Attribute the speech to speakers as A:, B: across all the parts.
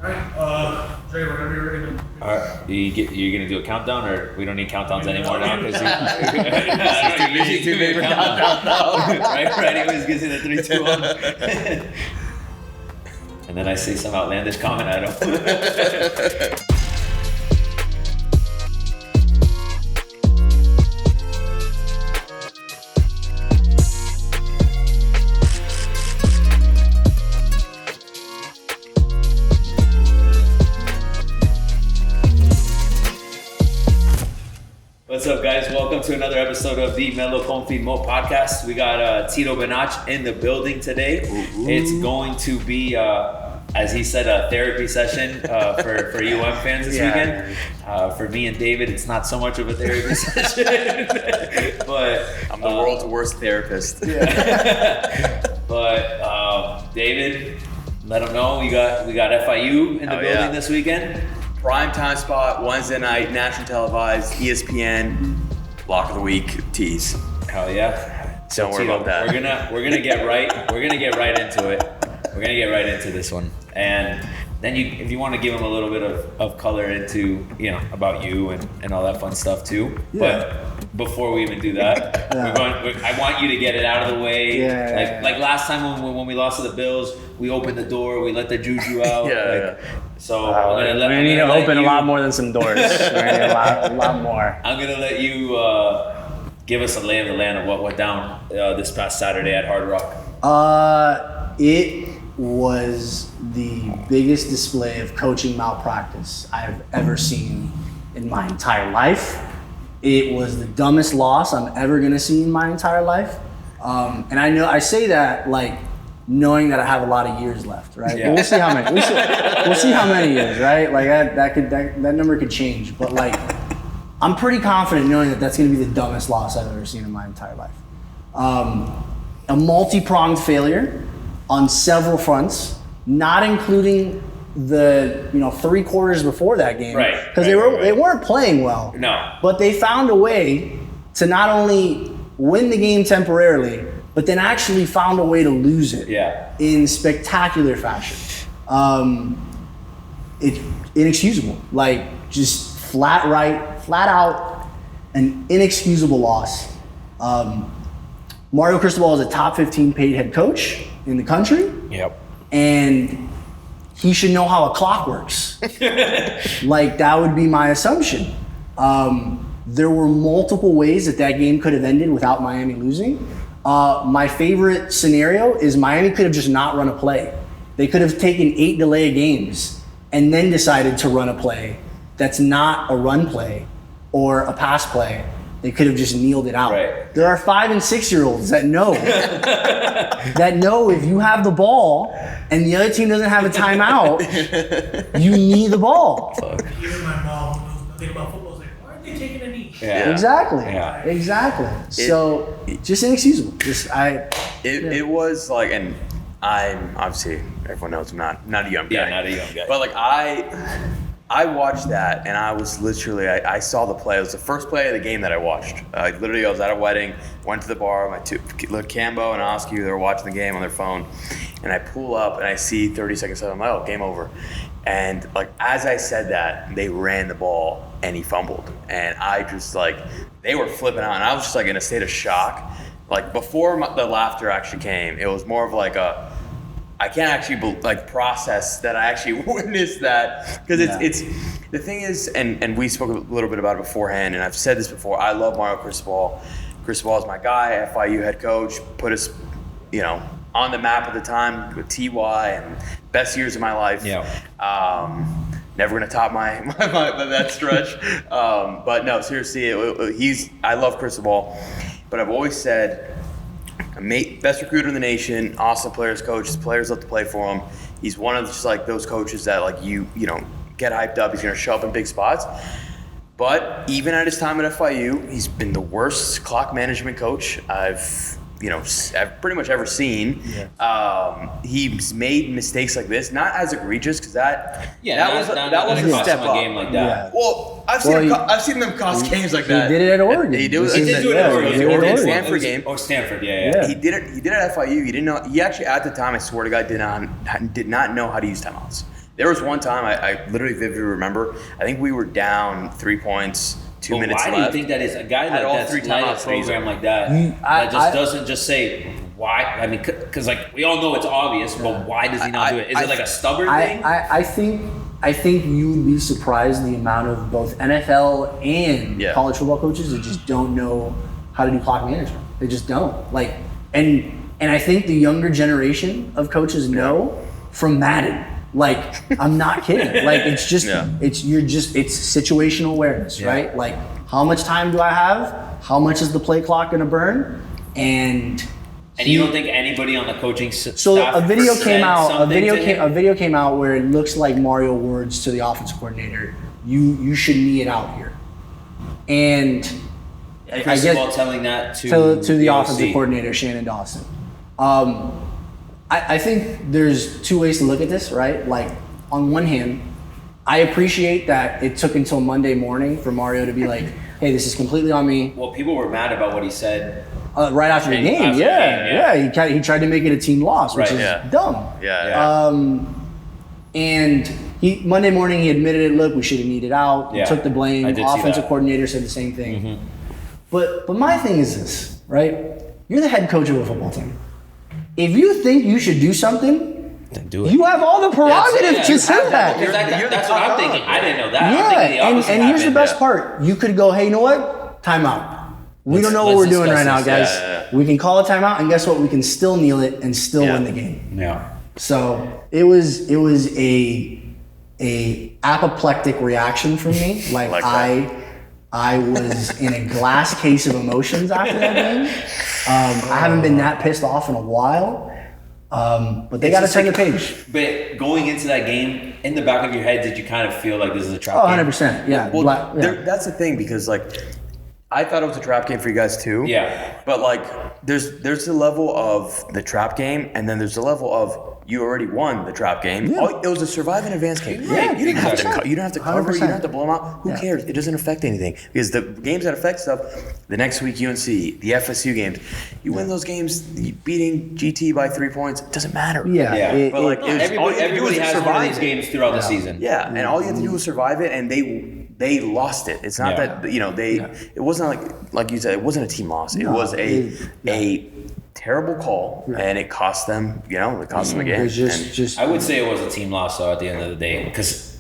A: All right, Dre, whenever you're ready.
B: All right, you're gonna do a countdown, or we don't need countdowns anymore now because
C: It's too big for countdown now.
B: right. He always gives it a 3, 2, 1. And then I say some outlandish comment at him. What's up, guys? Welcome to another episode of the Confirmo podcast. We got Tito Benach in the building today. Ooh. It's going to be, as he said, a therapy session for UM fans this weekend. For me and David, it's not so much of a therapy session, but
C: I'm the world's worst therapist.
B: But David, let them know we got FIU in the building this weekend.
C: Primetime spot, Wednesday night, national televised, ESPN, lock of the week, tease.
B: Hell yeah!
C: Don't worry about that.
B: We're gonna get right into it. We're gonna get right into this one, and then if you want to give them a little bit of color into about you and all that fun stuff too. Yeah. But before we even do that, I want you to get it out of the way.
D: Yeah.
B: Like last time when we lost to the Bills, we opened the door, we let the juju out. So
D: we need to open a lot more than some doors. a lot more.
B: I'm gonna let you give us a lay of the land of what went down this past Saturday at Hard Rock.
D: It was the biggest display of coaching malpractice I've ever seen in my entire life. It was the dumbest loss I'm ever gonna see in my entire life. And I say that like knowing that I have a lot of years left, right? Yeah. But we'll see how many. We'll see how many years, right? Like that number could change, but like I'm pretty confident knowing that that's going to be the dumbest loss I've ever seen in my entire life. A multi-pronged failure on several fronts, not including the 3 quarters before that game,
B: right?
D: Because they weren't playing well.
B: No,
D: but they found a way to not only win the game temporarily, but then actually found a way to lose it in spectacular fashion. It's inexcusable. Like, just flat out, an inexcusable loss. Mario Cristobal is a top 15 paid head coach in the country.
B: Yep.
D: And he should know how a clock works. Like, that would be my assumption. There were multiple ways that game could have ended without Miami losing. My favorite scenario is Miami could have just not run a play. They could have taken 8 delay games and then decided to run a play that's not a run play or a pass play. They could have just kneeled it out.
B: Right.
D: There are 5 and 6 year olds that know if you have the ball and the other team doesn't have a timeout, you need the ball.
A: Even my mom knows nothing about football. Is like, why aren't they taking a knee?
B: Yeah.
D: Exactly.
B: Yeah.
D: Exactly. So just inexcusable.
C: It was like, and I'm obviously, everyone knows I'm not a young guy.
B: Yeah, not a young guy.
C: But like I watched that and I was literally, I saw the play. It was the first play of the game that I watched. I was at a wedding, went to the bar, my two, Cambo and Oski, they were watching the game on their phone. And I pull up and I see 30 seconds later, I'm like, oh, game over. And like, as I said that, they ran the ball and he fumbled. And I just they were flipping out and I was just like in a state of shock. Like before the laughter actually came, it was more of like I can't actually process that I actually witnessed that, because it's the thing is, and we spoke a little bit about it beforehand, and I've said this before. I love Mario Cristobal. Cristobal is my guy, FIU head coach, put us, on the map at the time with TY, and best years of my life.
B: Yeah.
C: Never gonna top my that stretch. But no, seriously, I love Cristobal, but I've always said, best recruiter in the nation, awesome players coach. His players love to play for him. He's one of just those coaches that you get hyped up. He's gonna show up in big spots. But even at his time at FIU, he's been the worst clock management coach I've pretty much ever seen. Yeah. He's made mistakes like this, not as egregious, because that was a step up.
B: A game like that.
C: Yeah. Well, I've seen them cost games like that.
D: He did it at Oregon.
C: He did
B: do it at Oregon.
C: It was the Oregon Stanford game.
B: Oh, Stanford, yeah.
C: He did it at FIU. He didn't know. He actually, at the time, I swear to God, did not know how to use timeouts. There was one time I literally vividly remember. I think we were down 3 points, 2 minutes
B: left. Why do you think that is? A guy
C: Had all
B: that's
C: three
B: led a
C: timeouts
B: program
C: easy.
B: like that, doesn't just say why. I mean, because like we all know it's obvious, but why does he not do it? Is it like a stubborn thing?
D: I think you would be surprised the amount of both NFL and college football coaches that just don't know how to do clock management. They just don't. Like, and I think the younger generation of coaches know from Madden. Like, I'm not kidding. Like, it's just, it's situational awareness, right? Like, how much time do I have? How much is the play clock gonna burn? And
B: you don't think anybody on the coaching staff?
D: So a video came out. A
B: A
D: video came out where it looks like Mario words to the offensive coordinator. You should knee it out here, and I guess
B: telling that to
D: the
B: OC.
D: offensive coordinator Shannon Dawson. I think there's two ways to look at this, right? Like, on one hand, I appreciate that it took until Monday morning for Mario to be like, "Hey, this is completely on me."
B: Well, people were mad about what he said.
D: Right after the game, he tried to make it a team loss, which is dumb. And Monday morning he admitted it. Look, we should have needed out.
B: Yeah,
D: took the blame.
B: I did see
D: Offensive
B: that.
D: coordinator said the same thing. But my thing is this, right? You're the head coach of a football team. If you think you should do something,
B: Then do it.
D: you have all the prerogative to say that.
B: That's what I'm thinking. I didn't know that. I'm
D: Yeah,
B: thinking the opposite
D: and here's the
B: happened.
D: best part. You could go, hey, you know what? Timeout. We don't know what
B: let's
D: we're doing
B: discuss
D: right now,
B: this.
D: guys. We can call a timeout, and guess what? We can still kneel it and still win the game.
B: Yeah.
D: So it was a apoplectic reaction from me. Like I was in a glass case of emotions after that game. I haven't been that pissed off in a while. But they got to turn the page.
B: But going into that game, in the back of your head, did you kind of feel like this is a trap
D: Oh,
B: game?
D: 100%. Yeah.
C: Well, that's the thing, because like I thought it was a trap game for you guys too.
B: Yeah.
C: But like there's the level of the trap game, and then there's the level of you already won the trap game.
D: Yeah.
C: It was a survive and advance game.
D: Yeah,
C: You didn't have to
B: exactly.
C: you don't have to cover, you
D: 100%.
C: don't have to blow them out. Who
D: Yeah.
C: cares? It doesn't affect anything, because the games that affect stuff, the next week UNC, the FSU games, you win those games, beating GT by 3 points, it doesn't matter.
D: Yeah.
B: Yeah.
C: But like,
B: Everybody has one of these games throughout the season.
C: Yeah, and all you have to do is survive it, and they lost it. It's not that it wasn't like you said, it wasn't a team loss. It was a terrible call, and it cost them. It cost them a game.
D: It was just
B: I would say it was a team loss, though, at the end of the day. Because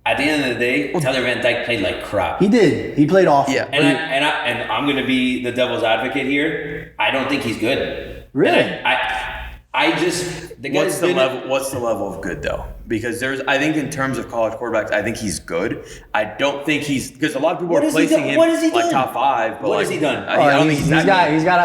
B: at the end of the day, Tyler Van Dyke played like crap.
D: he did. He played awful.
C: Yeah.
B: And I'm going to be the devil's advocate here. I don't think he's good.
D: Really?
B: And I just... The guy's
C: What's the level of good though? Because I think in terms of college quarterbacks, I think he's good. I don't think because a lot of people
B: What
C: are
B: has he
C: placing
B: done?
C: him
B: What has he
C: like
B: done?
C: top 5. But
B: What
C: like,
B: has he done?
C: I don't think he's that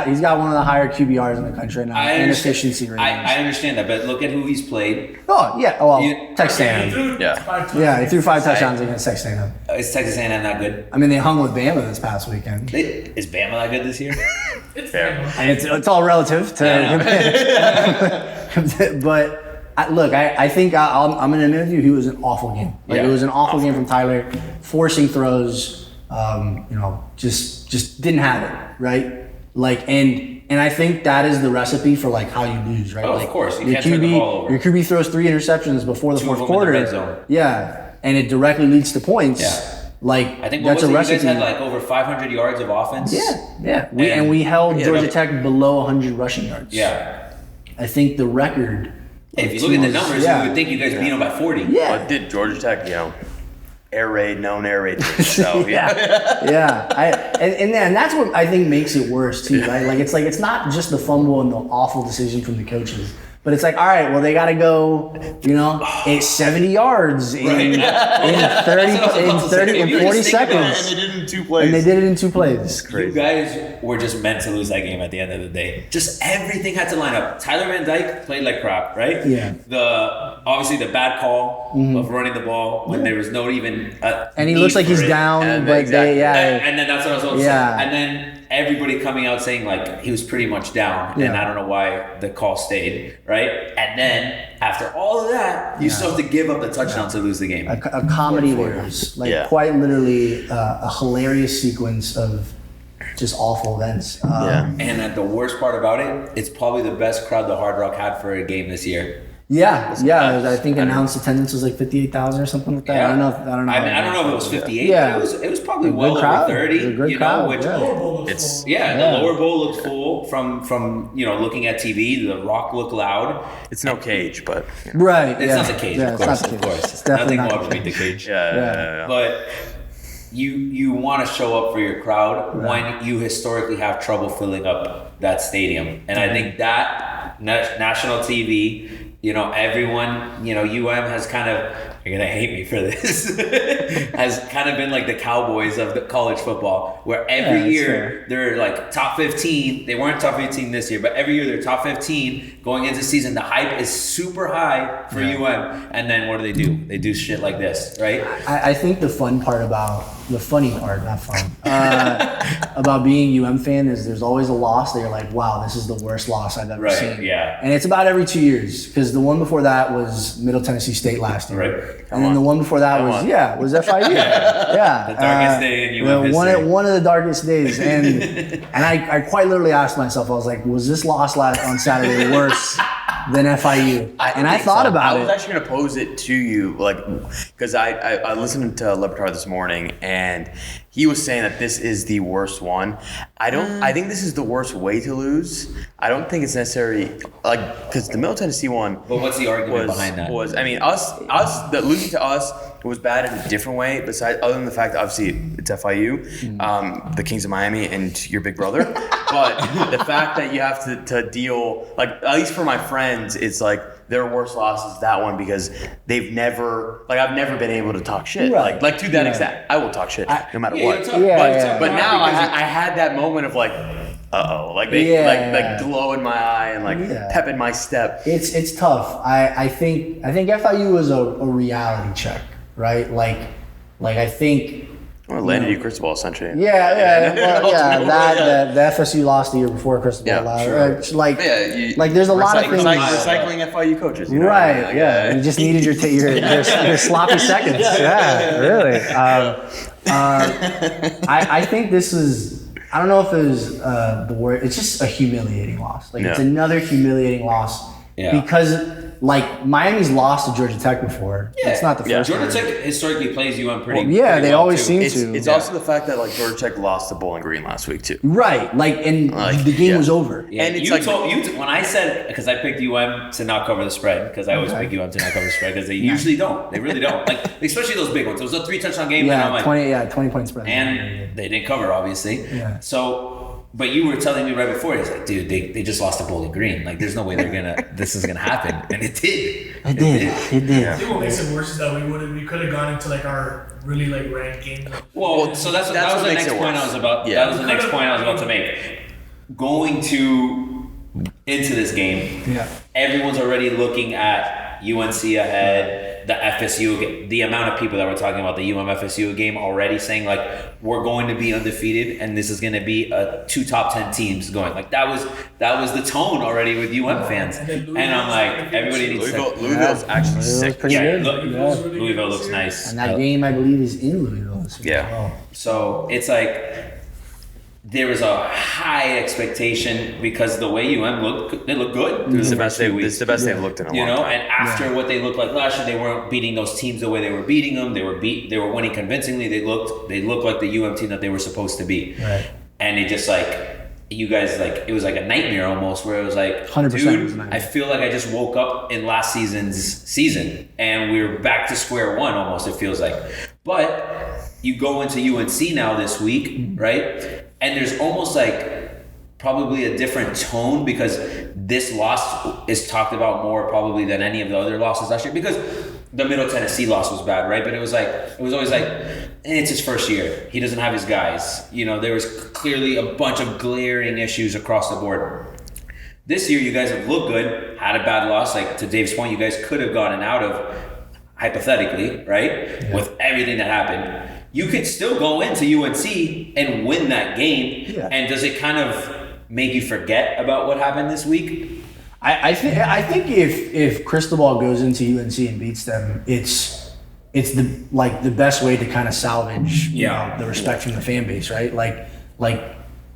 C: good.
D: he's got one of the higher QBRs in the country now. And efficiency ratings.
B: I understand that, but look at who he's played.
D: Oh yeah. Well,
B: You-
D: Texas
A: He
D: A&M.
A: threw
C: Yeah.
A: 5 touchdowns.
D: Yeah, he threw 5 touchdowns against Texas A&M.
B: Is Texas A&M that good?
D: I mean, they hung with Bama this past weekend.
B: Is Bama that good this year?
A: It's
C: Fair.
D: And it's all relative to, but I think I'm going to admit with you, he was an awful game. Like
B: Yeah.
D: it was an awful game from Tyler, forcing throws. Just didn't have it right. Like and I think that is the recipe for like how you lose, right?
B: Oh, of
D: like,
B: course. You
D: your
B: can't turn the ball over.
D: Your QB throws 3 interceptions before the
B: Two
D: fourth
B: of them in the
D: quarter.
B: red zone.
D: Yeah, and it directly leads to points.
B: Yeah.
D: Like
B: I think
D: that's a
B: you
D: recipe.
B: guys had like over 500 yards of offense.
D: Yeah. We held Georgia Tech below 100 rushing yards.
B: Yeah.
D: I think the record.
B: If you look at the numbers, you would think you guys beat them by 40.
D: Yeah.
C: But did Georgia Tech, air raid, known air raid. So
D: Yeah. And that's what I think makes it worse too, right? Like it's not just the fumble and the awful decision from the coaches. But it's like, all right, well, they got to go, 70 yards in 30 and 40 seconds.
C: did it in 2 plays.
D: And they did it in 2 plays.
B: You guys were just meant to lose that game at the end of the day. Just everything had to line up. Tyler Van Dyke played like crap, right?
D: Yeah.
B: Obviously the bad call of running the ball when there was no even.
D: And he
B: need
D: looks like
B: for
D: he's
B: it.
D: down,
C: And
D: but
C: exactly.
B: And then that's what I was about to
D: Yeah.
B: say. And then everybody coming out saying like he was pretty much down, and I don't know why the call stayed, right? And then after all of that, you still have to give up the touchdown to lose the game.
D: a comedy of errors. Like quite literally a hilarious sequence of just awful events.
B: And the worst part about it, it's probably the best crowd the Hard Rock had for a game this year.
D: Yeah, yeah. I think announced attendance was like 58,000 or something like that.
B: Yeah.
D: I don't know.
B: I don't know if it was 58.
D: Yeah.
B: But it was probably
D: A good
B: well
D: crowd.
B: over
D: It was a
B: 30.
D: good
B: You
D: crowd,
B: know, which
D: yeah.
A: Lower bowl looks
C: It's-
A: full.
B: yeah,
D: Yeah.
B: the lower bowl looked full from looking at TV. The Rock looked loud.
C: It's no cage, but you know.
D: Right.
B: It's
D: yeah.
B: not the cage,
D: Yeah,
B: of
D: it's
B: course.
D: not the
B: Of
D: cage.
B: course,
D: It's definitely
B: nothing
D: not
B: will
D: the
B: ever beat the cage.
C: Yeah.
B: But you want to show up for your crowd when you historically have trouble filling up that stadium, and I think that national TV, you know, everyone, you know, UM has kind of, you're gonna hate me for this, has kind of been like the Cowboys of the college football, where every
D: that's
B: year
D: fair.
B: they're like top 15. They weren't top 15 this year, but every year they're top 15 going into season. The hype is super high for UM, and then what do? They do shit like this, right?
D: I think the funny part, not fun, about being UM fan is there's always a loss that you're like, wow, this is the worst loss I've ever
B: Right,
D: seen.
B: yeah.
D: And it's about every 2 years, because the one before that was Middle Tennessee State last year.
B: Right.
D: And then the one before that was FIU. Yeah.
B: The darkest day in UM history.
D: One of the darkest days. And I quite literally asked myself, I was like, was this loss on Saturday worse than FIU? I thought about
C: I was
D: it.
C: actually gonna pose it to you, like, because I listened to Le Batard this morning, and he was saying that this is the worst one. I think this is the worst way to lose. I don't think it's necessary, like, because the Middle Tennessee one.
B: But what's the argument behind that?
C: I mean, that losing to us was bad in a different way. Besides, other than the fact that obviously it's FIU, the Kings of Miami, and your big brother. But the fact that you have to deal, like, at least for my friends, it's like their worst loss is that one, because I've never been able to talk shit.
D: Right.
C: Like to that extent, I will talk shit no matter
B: Yeah,
C: what.
B: you'll talk-
D: Yeah.
C: But now
B: because
C: I had that moment of like, like they like glow in my eye and like pep in my step.
D: It's tough. I think FIU was a reality check, right? Like I think.
C: Well, it landed you Cristobal essentially.
D: The FSU lost the year before Cristobal.
C: Yeah, sure.
D: Like there's a lot of things.
C: Recycling FIU coaches. You know?
D: Right.
C: Like,
D: yeah. You just needed your sloppy seconds. Yeah. Really. I think this is. I don't know if it was the word. It's just a humiliating loss. Like it's another humiliating loss because like Miami's lost to Georgia Tech before.
B: Yeah.
D: It's not the first.
B: Georgia
D: time.
B: Tech historically plays UM pretty.
D: Yeah,
B: pretty
D: they
B: well
D: always
B: too.
D: seem to.
C: It's also the fact that like Georgia Tech lost to Bowling Green last week too.
D: Right. Like, and the game was over.
B: Yeah,
C: And it's
B: you
C: like-
B: told when I said, because I picked UM to not cover the spread, because I always pick UM to not cover the spread, because they usually don't. They really don't. Like especially those big ones. It was a 3-touchdown game, and I'm like,
D: 20 point spread.
B: and they didn't cover obviously.
D: Yeah.
B: So. But you were telling me right before, it's like, dude, they just lost to Bowling Green. Like, there's no way this is gonna happen, and it did.
D: It did.
A: I think what makes it worse is that we could have gone into like our really like ranked game.
B: Well, so that was
C: what
B: the
C: makes
B: next
C: it
B: point
C: worse.
B: I was about.
C: Yeah.
B: That was the next point I was about to make. Going into this game, everyone's already looking at UNC ahead. The FSU, the amount of people that were talking about the UM FSU game already saying like we're going to be undefeated and this is going to be two top 10 teams going. Like that was the tone already with UM fans, and I'm like everybody needs
C: Louisville's actually sick.
D: Pretty good.
B: Louisville looks nice.
D: And that game, I believe, is in Louisville. This week as well.
B: So it's like there was a high expectation because the way UM looked, they looked good.
C: This is the best they've looked in a long time.
B: And after what they looked like last year, they weren't beating those teams the way they were beating them. They were winning convincingly. They looked like the UM team that they were supposed to be.
D: Right.
B: And it just like you guys like it was like a nightmare almost where it was like
D: 100%
B: dude,
D: was a nightmare.
B: I feel like I just woke up in last season's season and we're back to square one almost, it feels like. But you go into UNC now this week, right? And there's almost like probably a different tone because this loss is talked about more probably than any of the other losses last year because the Middle Tennessee loss was bad, right? But it was always like, it's his first year. He doesn't have his guys. You know, there was clearly a bunch of glaring issues across the board. This year, you guys have looked good, had a bad loss. Like to Dave's point, you guys could have gotten out of, hypothetically, right? Yeah. With everything that happened. You could still go into UNC and win that game. Yeah. And does it kind of make you forget about what happened this week?
D: I think if Cristobal goes into UNC and beats them, it's the best way to kind of salvage you know, the respect from the fan base, right? Like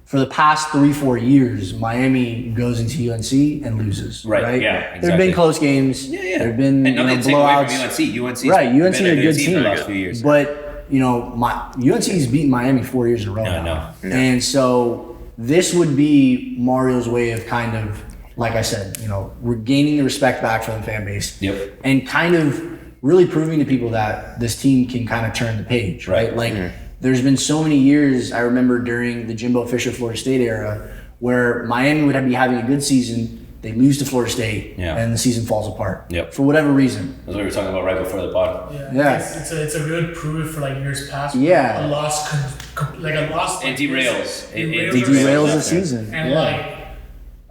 D: for the past 3-4 years, Miami goes into UNC and loses.
B: Right, yeah,
D: There have
B: exactly.
D: been close games.
B: Yeah, yeah.
D: There have been
B: And nothing to take away
D: blowouts.
B: from UNC. UNC's
D: Right, UNC
B: been
D: is a good
B: team
D: team.
B: the last few years.
D: But, UNC's beaten Miami 4 years in a row
B: I
D: now.
B: know.
C: Yeah.
D: And so this would be Mario's way of kind of, like I said, regaining the respect back from the fan base.
B: Yep.
D: And kind of really proving to people that this team can kind of turn the page, right? Like, there's been so many years, I remember during the Jimbo Fisher Florida State era, where Miami would be having a good season, they lose to Florida State, and the season falls apart.
B: Yep.
D: For whatever reason.
B: That's what we were talking about right before the pod.
D: Yeah.
A: It's a good proof for like years past.
D: Yeah.
A: A loss,
B: It derails. It
D: Derails the season.
A: And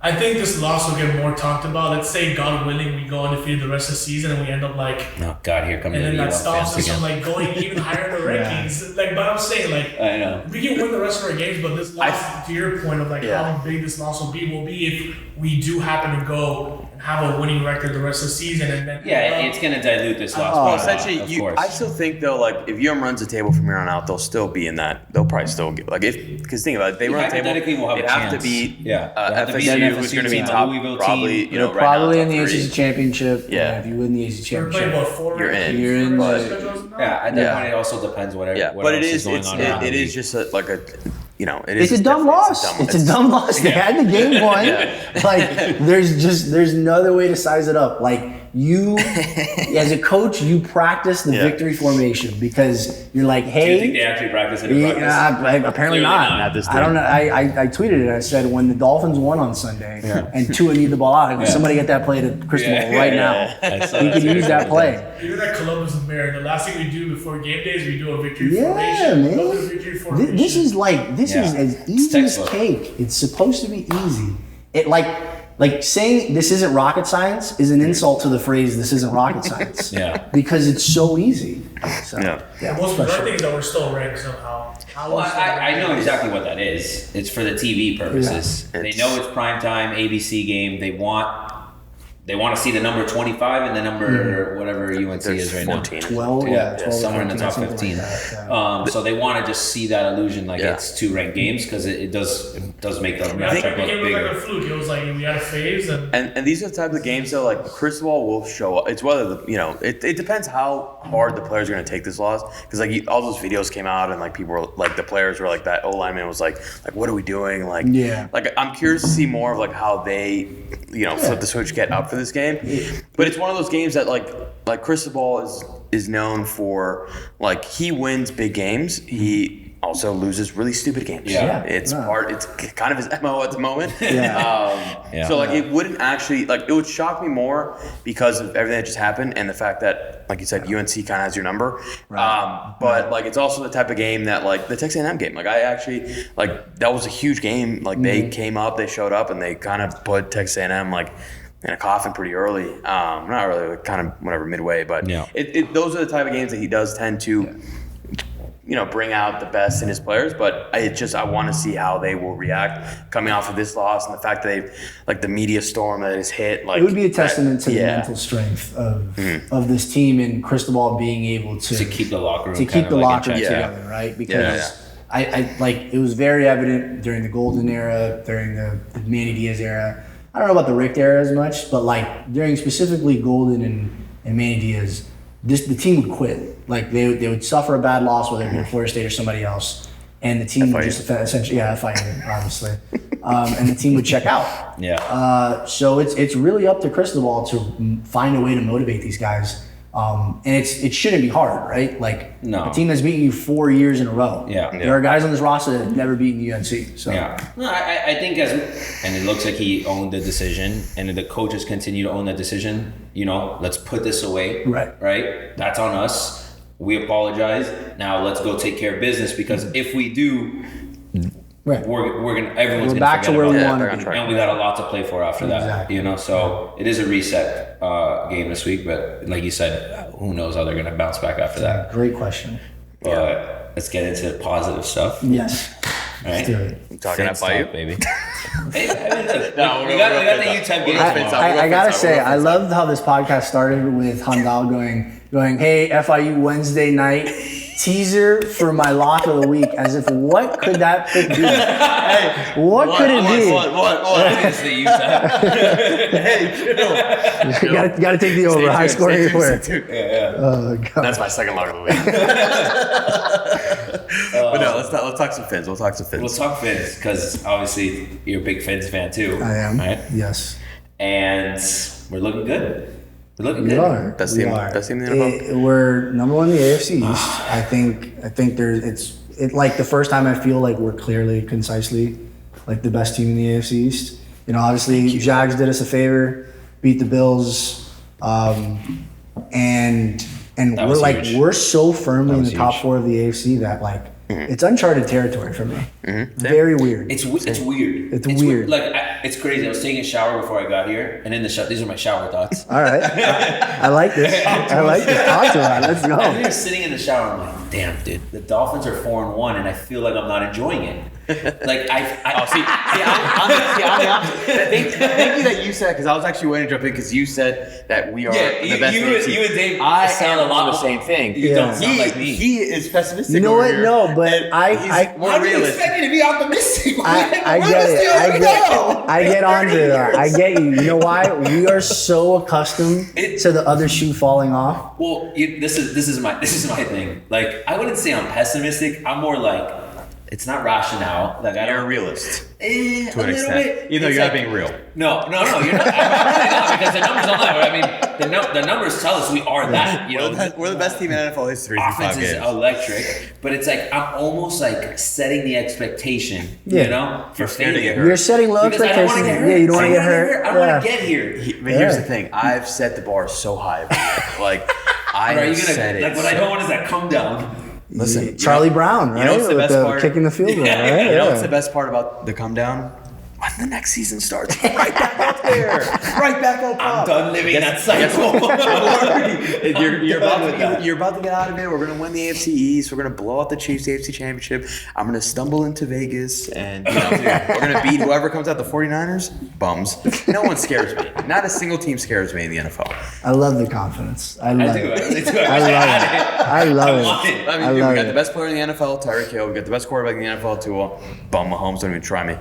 A: I think this loss will get more talked about. Let's say, God willing, we go undefeated the rest of the season and we end up
B: Oh God, here comes
A: and
B: the
A: then that
B: UL
A: stops
B: fans
A: us from
B: again.
A: going even higher in the rankings. But I'm saying
B: I know.
A: we can win the rest of our games, but this loss, to your point of how big this loss will be if we do happen to go and have a winning record the rest of the season, and then
B: It's gonna dilute this loss.
C: Essentially,
B: of course.
C: I still think though, like if UM runs the table from here on out, they'll still be in that. They'll probably still get because think about it, they run the table.
B: Hypothetically, we'll have
C: They
B: a
C: have to
B: chance.
C: beat
B: They have to beat an
C: FSU, who's
B: FSU
C: going to be
B: team, a
C: top,
B: Louisville
C: probably
B: team.
C: you know
D: They're
C: right now,
D: probably in
C: top
D: the
C: three.
D: ACC championship.
C: Yeah.
D: If you win the ACC
A: we're playing
D: championship.
A: 4
C: You're in.
D: You're in,
A: but
B: At that point, it also depends what
C: Yeah,
B: what
C: but
B: else
C: it is
B: going on around
C: it
B: the
C: is
B: league.
C: just it
D: It's
C: is
D: a dumb loss. It's a dumb loss. They had the game won. Like there's no other way to size it up. Like you, as a coach, you practice the victory formation because you're like,
B: Do you think they
D: hey.
B: actually practice it in practice?
D: Apparently
B: Clearly
D: not.
C: Not this
D: I don't know. I tweeted it. I said when the Dolphins won on Sunday and Tua needed the ball out, I go, somebody get that play to Cristobal right now.
B: I saw
D: We
B: that
D: could
B: too.
D: use that play.
A: Even at Columbus and Maryland, the last thing we do before game days, we do a victory
D: Yeah,
A: formation.
D: man.
A: Go to the victory formation.
D: This is as easy as
B: textbook.
D: cake. It's supposed to be easy. It like saying this isn't rocket science is an insult to the phrase this isn't rocket science. Because it's so easy. So,
A: the most bizarre thing is that we're still ranked somehow.
B: Well, I know exactly what that is. It's for the TV purposes.
C: Yeah.
B: They know it's primetime ABC game. They want to see the number 25 and the number whatever UNC is right
C: 14.
D: 12,
B: now.
D: 12
B: Somewhere in the top
D: something
B: 15.
D: like that,
B: So they want to just see that illusion like it's two ranked games because it does make the
A: It
B: matchup look
A: became like a
B: bigger.
A: fluke. It was like we had a phase and
C: And these are the type of games though, like Cristobal will show up. It's whether it depends how hard the players are going to take this loss. Because all those videos came out and people were like the players were like that O lineman was like what are we doing? Like I'm curious to see more of how they flip the switch, get up for this game. But it's one of those games that like Cristobal is known for he wins big games. He also loses really stupid games. It's kind of his MO at the moment. So it wouldn't actually it would shock me more because of everything that just happened and the fact that like you said UNC kind of has your number. But it's also the type of game that the Texas A&M game. I actually that was a huge game. They came up, they showed up, and they kind of put Texas A&M in a coffin pretty early. Not early, kind of whatever midway. But those are the type of games that he does tend to. Bring out the best in his players, but I want to see how they will react coming off of this loss and the fact that the media storm that has hit.
D: it would be a testament to the mental strength of this team and Cristobal being able to
B: keep the locker room
D: together, right? Because I it was very evident during the Golden era, during the Manny Diaz era. I don't know about the Richt era as much, but during specifically Golden and Manny Diaz, the team would quit. They would suffer a bad loss, whether it be Florida State or somebody else, and the team would just essentially, FIU, obviously, and the team would check out. So it's really up to Cristobal to find a way to motivate these guys, and it shouldn't be hard, right? A team that's beaten you 4 years in a row. There are guys on this roster that have never beaten UNC. So
B: I think and it looks like he owned the decision, and the coaches continue to own the decision. Let's put this away. Right. That's on us. We apologize. Now let's go take care of business because if we do, everyone's gonna
D: back to where we want to be,
B: and we got a lot to play for after that. So it is a reset game this week, but like you said, who knows how they're gonna bounce back after that.
D: Great question.
B: But let's get into positive stuff.
D: Yes.
B: All right.
D: Let's do it.
C: I'm talking about
B: baby. Hey, we got the UTEP game tomorrow.
D: I gotta say, I loved how this podcast started with Handal going, hey, FIU Wednesday night, teaser for my lock of the week, as if what could that pick be? Hey, what could it be?
C: What?
B: Obviously, you said.
D: You got to take the over. High scoring everywhere. Oh God.
C: That's my second lock of the week. But no, let's talk some Fins. We'll talk some Fins.
B: We'll talk Fins because obviously you're a big Fins fan too.
D: I am.
B: Right?
D: Yes.
B: And we're looking good. We're looking
D: We
B: good.
D: are.
C: Best
D: We
C: team
D: are.
C: in the NFL?
D: We're number one in the AFC East. I think there's like the first time I feel like we're clearly, concisely, like the best team in the AFC East. You know, obviously Jags did us a favor, beat the Bills, and
B: That
D: we're
B: was
D: like
B: huge.
D: we're so firmly in the
C: was
D: top
C: huge.
D: 4 of the AFC that like it's uncharted territory for me. Very weird.
B: It's weird.
D: It's weird.
B: Like it's crazy. I was taking a shower before I got here, and in the shower, these are my shower thoughts.
D: All right, I like this. I like this. Talk to us. Let's
B: And we
D: go.
B: were sitting in the shower. I'm like, damn, dude, the Dolphins are 4-1, and I feel like I'm not enjoying it. Like I'm the opposite.
C: Thank you that you said, because I was actually waiting to jump in because you said that we are the best AFC.
B: You and Dave
C: I
B: sound
C: am
B: a lot
C: on the
B: more-
C: same thing.
B: You don't sound
C: He,
B: like me.
C: he is pessimistic.
D: You know
C: over
D: what?
C: here.
D: No, but I
C: He's more realistic.
B: me to be optimistic.
D: I get it. I get onto that. I get you. You know why? We are so accustomed to the other shoe falling off.
B: Well, this is my thing. Like, I wouldn't say I'm pessimistic. I'm more like, it's not rational. Like,
C: You're a realist
B: to
C: to an extent, even though you're not being real.
B: No, you're not. I'm really not, because the numbers don't lie. I mean, the numbers tell us we are that. You know,
C: We're the best team in NFL history through 5
B: offense is
C: games.
B: electric, but it's like I'm almost like setting the expectation.
D: Yeah.
B: You know, for
C: You're scared to get
B: failure.
C: hurt.
D: You're setting low
B: Because I don't wanna
D: expectations.
B: get hurt.
D: Yeah, you don't want to get
B: I don't wanna
D: hurt.
B: I want to get here.
C: But here's
D: Yeah.
C: the thing: I've set the bar so high. Like I
B: Are you
C: have
B: gonna
C: set it.
B: like what I don't want is that come down.
C: Listen,
D: Charlie Brown, right?
C: You know what's the
D: With
C: best
D: the
C: part?
D: kicking the field goal,
B: Yeah.
D: right?
C: You know
D: Yeah.
C: what's the best part about the come down? When the next season starts, right back up there, right back up.
B: I'm done living that cycle.
C: You're about to get out of it. We're gonna win the AFC East. We're gonna blow out the Chiefs AFC Championship. I'm gonna stumble into Vegas, and we're gonna beat whoever comes out. The 49ers, bums. No one scares me. Not a single team scares me in the NFL.
D: I love the confidence. I love
B: I do.
D: it.
B: I do.
D: I love it. I love
B: want
D: it.
B: it.
C: I mean,
D: I
C: dude, we
D: love
C: got
D: it.
C: the best player in the NFL, Tyreek Hill. We got the best quarterback in the NFL, Tua. Bum Mahomes, don't even try me.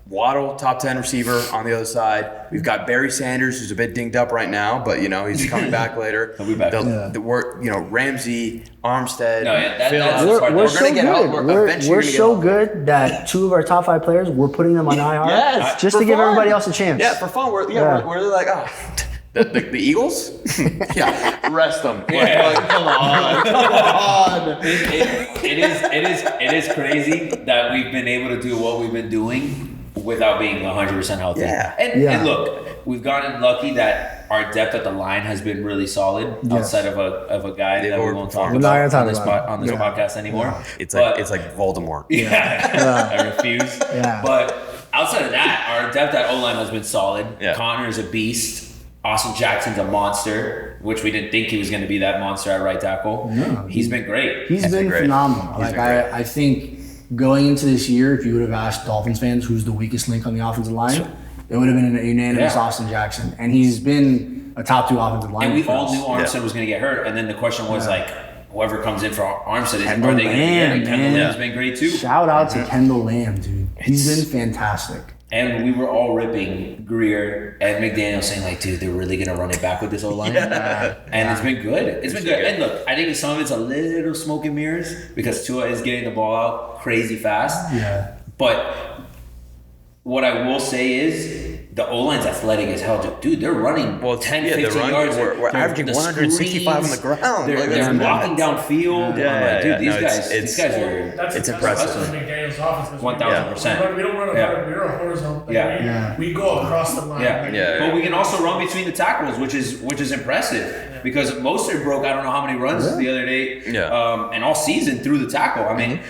C: Waddle, top 10 receiver on the other side. We've got Barry Sanders, who's a bit dinged up right now, but he's coming back later.
B: He'll be back.
C: Ramsey, Armstead.
B: No, yeah, that's
C: Phillips.
B: the part
D: We're
B: that-
D: so
C: gonna get
D: good.
C: help.
D: We're
C: Eventually gonna
D: so
C: get
D: good that 2 of our top 5 players, we're putting them on IR
C: Yes,
D: just
C: for
D: to give
C: fun.
D: everybody else a chance.
C: Yeah, for fun. We're
D: Yeah.
C: like, the Eagles? Yeah, rest them.
B: Yeah.
C: Like, come on.
B: It is crazy that we've been able to do what we've been doing without being 100% healthy.
C: Yeah.
B: And look, we've gotten lucky that our depth at the line has been really solid outside of a guy
C: They've
B: that we won't talk
C: overperformed.
D: We're not
B: about
D: gonna
B: on
D: talk
B: this,
D: about
B: on
D: it.
B: this
D: Yeah.
B: podcast anymore.
C: It's
B: But-
C: like Voldemort.
B: Yeah, I refuse.
D: Yeah.
B: But outside of that, our depth at O-line has been solid.
C: Yeah.
B: Connor's a beast. Austin Jackson's a monster, which we didn't think he was going to be that monster at right tackle.
D: No,
B: He's been great.
D: He's been
C: great.
D: phenomenal.
C: He's
D: Like
C: been great.
D: I think going into this year, if you would have asked Dolphins fans who's the weakest link on the offensive line, it would have been a unanimous
B: Yeah.
D: Austin Jackson, and he's been a top 2 offensive lineman.
B: And we
D: for
B: all
D: us.
B: knew Armstead was going to get hurt. And then the question was like, whoever comes in for Armstead,
D: Kendall
B: are they going to get
D: Lamb,
B: it? Kendall
D: man.
B: Lamb's been great too.
D: Shout out to Kendall Lamb, dude. He's been fantastic.
B: And we were all ripping Greer and McDaniel saying like, dude, they're really going to run it back with this O-line. And it's been good. It's been good. And look, I think some of it's a little smoke and mirrors because Tua is getting the ball out crazy fast.
D: Yeah.
B: But what I will say is the O-line's athletic as hell. Dude, they're running 10, 15 yards.
C: We're averaging
B: The
C: 165 on the
B: screens,
C: ground.
B: They're,
C: Like,
B: they're
C: that's
B: blocking
C: nuts.
B: downfield.
C: Yeah,
B: I'm like, dude,
C: yeah,
B: these
C: no,
B: guys
C: it's
B: are...
C: It's impressive.
A: That's McDaniel's offense.
B: 1000%.
A: We don't run a
B: Yeah.
A: we're a horizontal. Like,
B: Yeah.
A: We go across the line.
B: Yeah.
A: Like,
C: Yeah.
B: But we can also run between the tackles, which is impressive. Because Mostert broke I don't know how many runs the other day.
C: Yeah.
B: And all season through the tackle. I mean,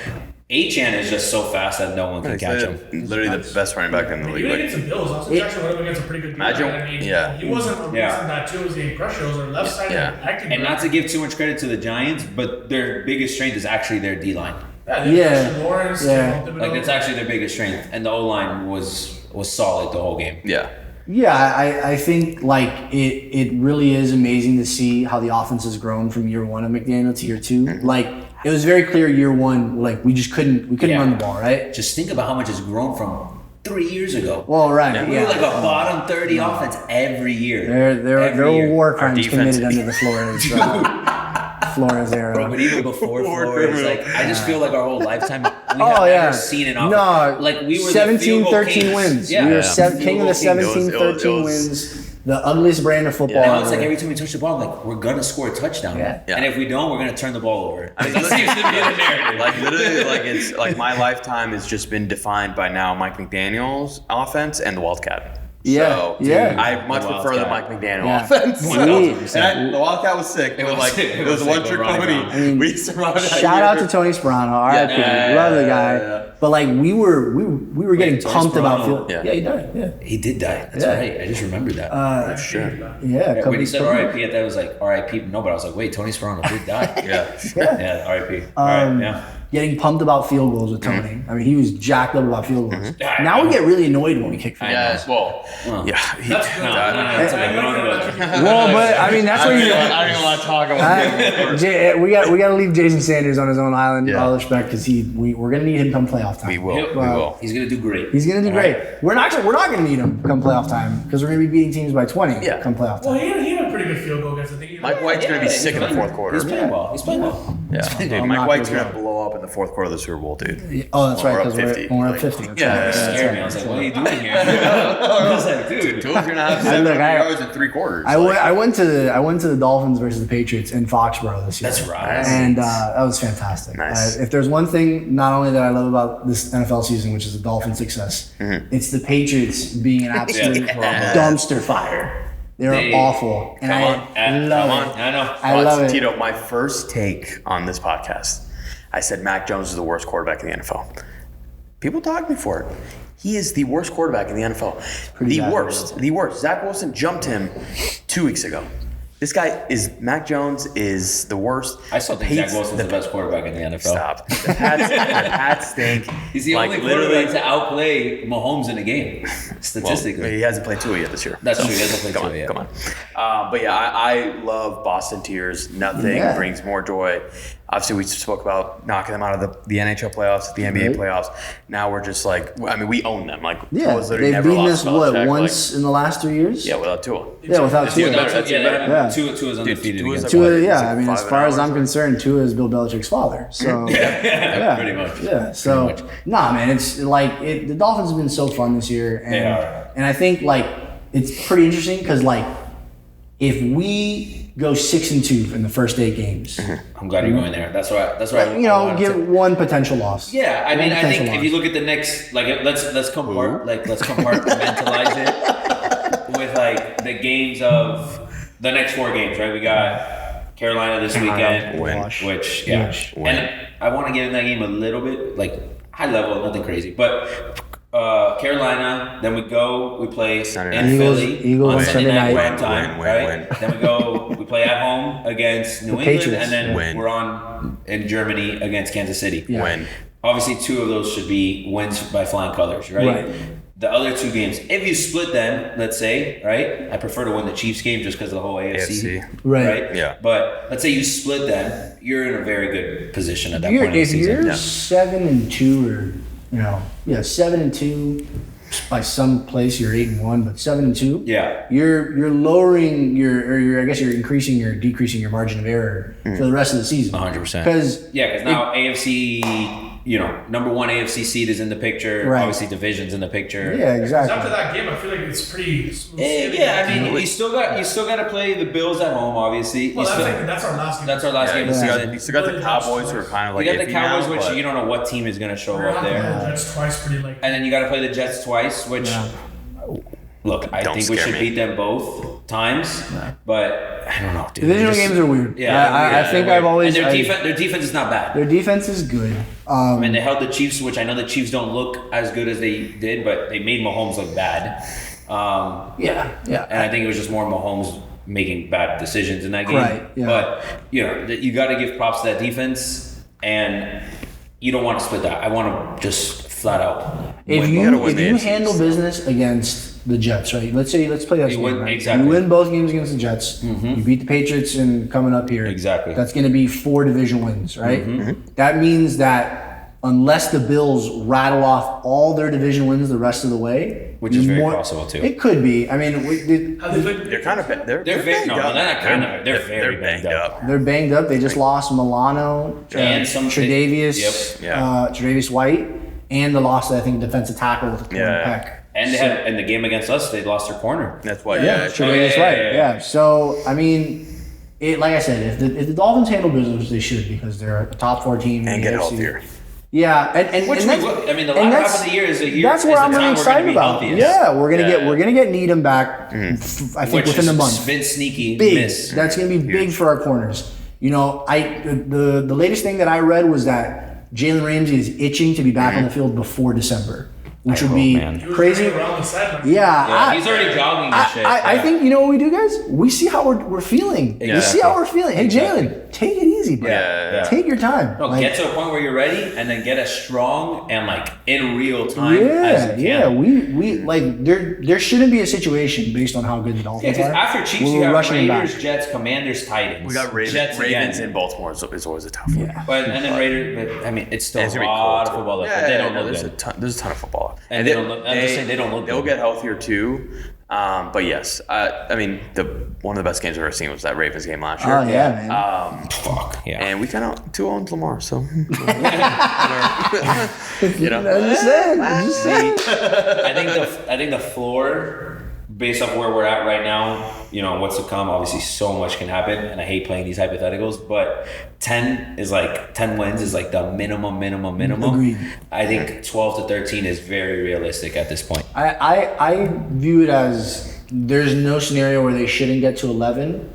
B: Achane is just so fast that no one can catch him.
C: Literally the best running back in the league.
A: Even
C: Like,
A: against the Bills, Austin Jackson went up against a pretty good
C: Imagine-
A: defense. I mean,
C: yeah.
A: he wasn't the reason that too was getting pressure. It was our left side
C: Yeah.
A: acting.
B: And not to give too much credit to the Giants, but their biggest strength is actually their D-line.
D: Yeah.
A: Lawrence,
D: Yeah.
B: Like that's actually their biggest strength. And the O-line was solid the whole game.
C: yeah.
D: Yeah, I think like it really is amazing to see how the offense has grown from year one of McDaniel to year two. Like it was very clear year one, like we couldn't run the ball, right?
B: Just think about how much it's grown from 3 years ago.
D: Well, right,
B: We were like a bottom 30 offense every year.
D: There were war crimes
C: defense-
D: committed under the Flores era.
B: Bro, but even before Flores, like I just feel like our whole lifetime we have
D: Oh,
B: never seen an offense.
D: No,
B: like we were
D: 17,
B: the field goal
D: 13
B: kings.
D: wins.
B: Yeah.
D: We were
B: Field
D: king of
B: goal
D: the
B: kings.
D: 17,
C: It was-
D: 13 wins. The ugliest brand of football.
B: Now it's
D: ever.
B: like every time we touch the ball, I'm like we're gonna score a touchdown.
D: Yeah.
B: And if we don't, we're gonna turn the ball over.
C: I mean,
B: That seems to be the narrative.
C: Like literally, like it's like my lifetime has just been defined by now Mike McDaniel's offense and the Wildcat.
D: Yeah,
C: So,
D: yeah.
C: I much
B: The
C: prefer the
B: Wildcat.
C: Mike McDaniel
D: Yeah.
C: offense.
D: We-
C: And the Wildcat was sick. It was like
B: sick.
C: it was
B: It was
C: one
B: sick
C: trick
B: with Ronnie
C: pony.
B: Brown.
D: I mean,
C: We survived that
D: Shout out
C: year.
D: to Tony Sperano, RIP.
C: Yeah,
D: Love the
C: yeah,
D: guy.
C: yeah.
D: But like we were getting
B: Tony
D: pumped about
B: Sperano.
D: field.
C: Yeah.
D: Yeah, he died. Yeah.
B: He did die. That's
D: Yeah.
B: right. I just remembered that.
C: Sure.
D: Yeah.
B: When he said RIP, I thought it was like RIP. No, but I was like, wait, Tony Sperano did die.
C: Yeah.
B: Yeah, RIP. All right, yeah.
D: Getting pumped about field goals with Tony. I mean, he was jacked up about field goals.
B: Yeah.
D: Now we get really annoyed when we kick field goals.
C: Yes. Well. Yeah.
A: That's good.
B: That's okay. We don't need to-
D: Well, but I mean, that's what you.
C: I don't even want to talk about it.
D: We got to leave Jason Sanders on his own island.
C: Yeah.
D: All respect, because we're gonna need him come playoff time.
C: We will.
B: He'll-
C: We will.
B: He's gonna do great.
D: He's gonna do great. We're not gonna need him come playoff time because we're gonna be beating teams by 20.
C: Yeah.
D: Come playoff
A: Well,
D: time.
A: he had a pretty good field goal against. I think.
C: Mike White's going to be sick in the fourth quarter.
B: He's playing ball. He's playing ball.
C: Yeah.
B: playing
C: Dude,
B: ball.
C: Mike
D: not
C: White's
D: gonna
C: going to blow up in the fourth quarter of the Super Bowl, dude.
D: Oh, that's
C: When
D: right.
C: we're up
D: Because
C: 50.
D: we're up
C: Like,
D: 50. That's
C: yeah,
D: right.
C: yeah,
D: That's
B: Scared
D: right.
B: me. I was like, what are you doing here? I was like, dude.
C: Two of you're going to have
D: Look,
C: 700 yards in 3 quarters.
D: I went to the Dolphins versus the Patriots in Foxborough this year.
B: That's right.
D: And that was fantastic.
C: Nice.
D: If there's one thing, not only that I love about this NFL season, which is the Dolphins' success, it's the Patriots being an absolute dumpster fire. They're
B: They-
D: awful, and
B: Come
D: I
B: on.
D: love
C: Come
D: it.
B: I know.
D: I love it.
C: Tito, my first take on this podcast, I said Mac Jones is the worst quarterback in the NFL. People talk me for it. He is the worst quarterback in the NFL.
D: Pretty
C: The
D: bad.
C: worst. The worst. Zach Wilson jumped him 2 weeks ago. This guy is Mac Jones is the worst.
B: I still think Zach Wilson's the best quarterback in the NFL.
C: Stop. The Pats stink.
B: He's the only quarterback to outplay Mahomes in a game, statistically.
C: Well, he hasn't played Tua yet this year.
B: That's true. He hasn't played
C: Come
B: Tua
C: on,
B: yet.
C: come on. But yeah, I love Boston Tears. Nothing
D: Yeah.
C: brings more joy. Obviously, we spoke about knocking them out of the NHL playoffs, the NBA
D: Right.
C: playoffs. Now we're just like, I mean, we own them. Like,
D: Yeah,
C: Tua's literally
D: they've
C: never
D: beaten
C: lost
D: us what
C: Belichick,
D: once in the last 3 years.
C: Like, yeah, without Tua.
D: Yeah, without Tua.
C: That's even better.
D: Yeah.
B: Tua is undefeated
C: Tua's
B: against
C: like-
D: Tua,
C: He's
D: yeah.
C: like
D: I mean, as
C: 5
D: far as
C: hours.
D: I'm concerned, Tua is Bill Belichick's father. So yeah,
B: pretty much.
D: Yeah. So nah, man, it's like the Dolphins have been so fun this year, and
B: They are.
D: and I think like it's pretty interesting because like if we go 6-2 in the first 8 games,
B: I'm glad you're going there. That's why.
D: you know, give one potential loss.
B: Yeah, I mean,
D: One
B: I think
D: potential
B: if you
D: loss.
B: look at the next, like, let's compartmentalize it with like the games of the next 4 games, right? We got Carolina this weekend,
C: Win.
D: Wash.
B: which yeah,
D: Wash.
C: Win.
B: and I want to get in that game a little bit, like high level, nothing crazy, but. Carolina, then we play
C: Sunday
B: in
C: night.
B: Philly
D: Eagles
B: on Sunday night
D: Sunday
B: prime
C: night.
B: time,
C: Win,
B: right?
C: win.
B: Then we play at home against New England,
D: Patriots.
B: and then
C: Win.
B: we're on in Germany against Kansas City.
D: Yeah.
C: Win.
B: Obviously, 2 of those should be wins by flying colors, right?
D: Right.
B: The other 2 games, if you split them, let's say, right? I prefer to win the Chiefs game just because of the whole AFC.
D: Right.
C: Yeah.
B: But let's say you split them, you're in a very good position at that
D: You're,
B: point in the
D: if
B: season.
D: you're
C: Yeah.
D: 7-2 or 7-2 by some place you're 8-1, but 7-2.
B: Yeah.
D: You're lowering your I guess you're decreasing your margin of error for the rest of the season.
B: 100%.
D: Because
B: Yeah, because now AFC, number 1 AFC seed is in the picture.
D: Right.
B: Obviously, division's in the picture.
D: yeah,
A: After
D: exactly.
A: that game, I feel like it's pretty smooth.
B: Yeah, I mean, you still got to play the Bills at home, obviously.
A: Well,
B: You
A: that's our last game.
B: that's our last
C: Yeah,
B: game of the
C: you
B: season.
C: still got the Cowboys who are kind of like
B: You got the
C: iffy
B: Cowboys,
C: now,
B: which
C: but-
B: you don't know what team is going to show
A: We're
B: up
A: gonna have to play
B: there.
A: the Jets twice, pretty like.
B: And then you got to play the Jets twice, which, look, I
C: Don't
B: think we
C: scare
B: should
C: me.
B: beat them both times. But I don't know, dude.
D: Divisional
B: They're just-
D: games are weird.
B: Yeah,
D: I think
B: they're
D: I've
B: weird.
D: always
B: And their defense is not bad.
D: their defense is good.
B: I mean, they held the Chiefs, which I know the Chiefs don't look as good as they did, but they made Mahomes look bad.
D: Yeah.
B: And I think it was just more Mahomes making bad decisions in that game.
D: Right, yeah.
B: But, you got to give props to that defense, and you don't want to split that. I want to just flat out
D: If
B: win.
C: gotta
D: you
C: win
D: if
C: the
D: you
C: AFC.
D: handle business against the Jets, right? Let's play that game, right?
B: exactly.
D: You win both games against the Jets. You beat the Patriots and coming up here.
B: Exactly.
D: That's going to be 4 division wins, right? That means that unless the Bills rattle off all their division wins the rest of the way,
B: which is very possible too.
D: It could be. I mean,
C: they're kind of they're
B: very
C: banged up.
B: They're banged up.
D: They're banged up. They just lost Milano,
B: and some
D: Tre'Davious, Tre'Davious White, and the loss, I think, defensive tackle with Peck.
B: And they had in the game against us, they lost their corner.
C: That's why.
D: Tre'Davious White. Yeah. So I mean, like I said, if the Dolphins handle business, which they should, because they're a top 4 team
C: and
D: in
C: get
D: the AFC.
C: healthier.
D: Yeah, and
B: which
D: that's,
B: I mean, the latter half of the year is a year.
D: That's what I'm really excited about.
B: Healthiest.
D: Yeah, we're gonna get Needham back. I think within a month.
B: Which has been sneaky.
D: Big.
B: Miss.
D: That's gonna be big for our corners. You know, the latest thing that I read was that Jalen Ramsey is itching to be back on the field before December, which would be crazy. Yeah,
B: he's already jogging and shit.
D: I think, you know what we do, guys? We see how we're feeling. We see how we're feeling. Hey, Jalen, take it easy, bro. Take your time.
B: No, get to a point where you're ready, and then get as strong and like in real time as you can.
D: We like there shouldn't be a situation based on how good the Dolphins are.
B: After Chiefs, you have Raiders, Jets, Commanders, Titans.
C: We got Ravens in Baltimore. It's always a tough one.
B: But and then Raiders. But, I mean, it's still a lot of football left. But they don't look good.
C: There's a ton of football.
B: And they don't look. I'm just saying they don't look good.
C: They'll get healthier too. But yes, I mean, one of the best games I've ever seen was that Ravens game last year.
D: Oh yeah, man.
B: Fuck yeah.
C: And we kind of 2-0 Lamar, so
D: you know. I'm just saying.
B: I think the floor, based off where we're at right now, you know what's to come. Obviously, so much can happen, and I hate playing these hypotheticals. But 10 wins is like the minimum.
D: Agreed.
B: I think 12 to 13 is very realistic at this point.
D: I view it as there's no scenario where they shouldn't get to 11.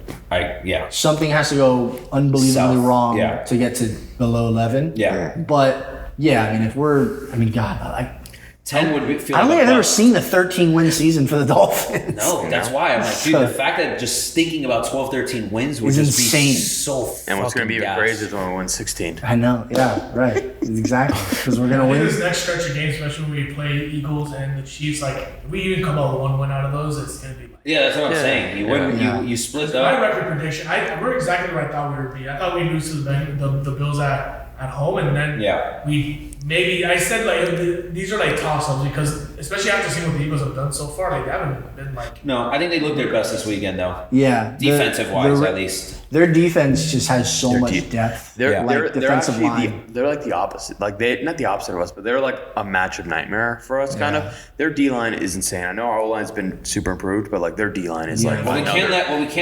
D: Something has to go unbelievably wrong to get to below 11.
B: Yeah.
D: But yeah, I mean, God,
B: 10 would feel.
D: I don't
B: like
D: think I've ever seen a 13-win season for the Dolphins.
B: No, that's why I'm like, dude, the fact that just thinking about 12, 13 wins would just
D: insane.
B: Be so.
C: And what's going to be even crazy is when we win 16.
D: I know. Yeah. Right. Exactly. Because we're going to win
A: this next stretch of games, especially when we play Eagles and the Chiefs. Like, if we even come out with 1 win out of those, it's going to be.
B: That's what I'm saying. You split up.
A: My record prediction. We're exactly where I thought we would be. I thought we'd lose to the Bills at home, and then we maybe I said like these are like toss-ups because especially after seeing what the Eagles have done so far, like they haven't been like.
B: No, I think they looked their best this weekend though.
D: Yeah,
B: defensive wise at least.
D: Their defense just has so much depth.
C: They're
D: defensive line.
C: They're like the opposite. Like they not the opposite of us, but they're like a matchup nightmare for us. Kind of. Their D line is insane. I know our O line's been super improved, but like their D line is like.
B: What we can't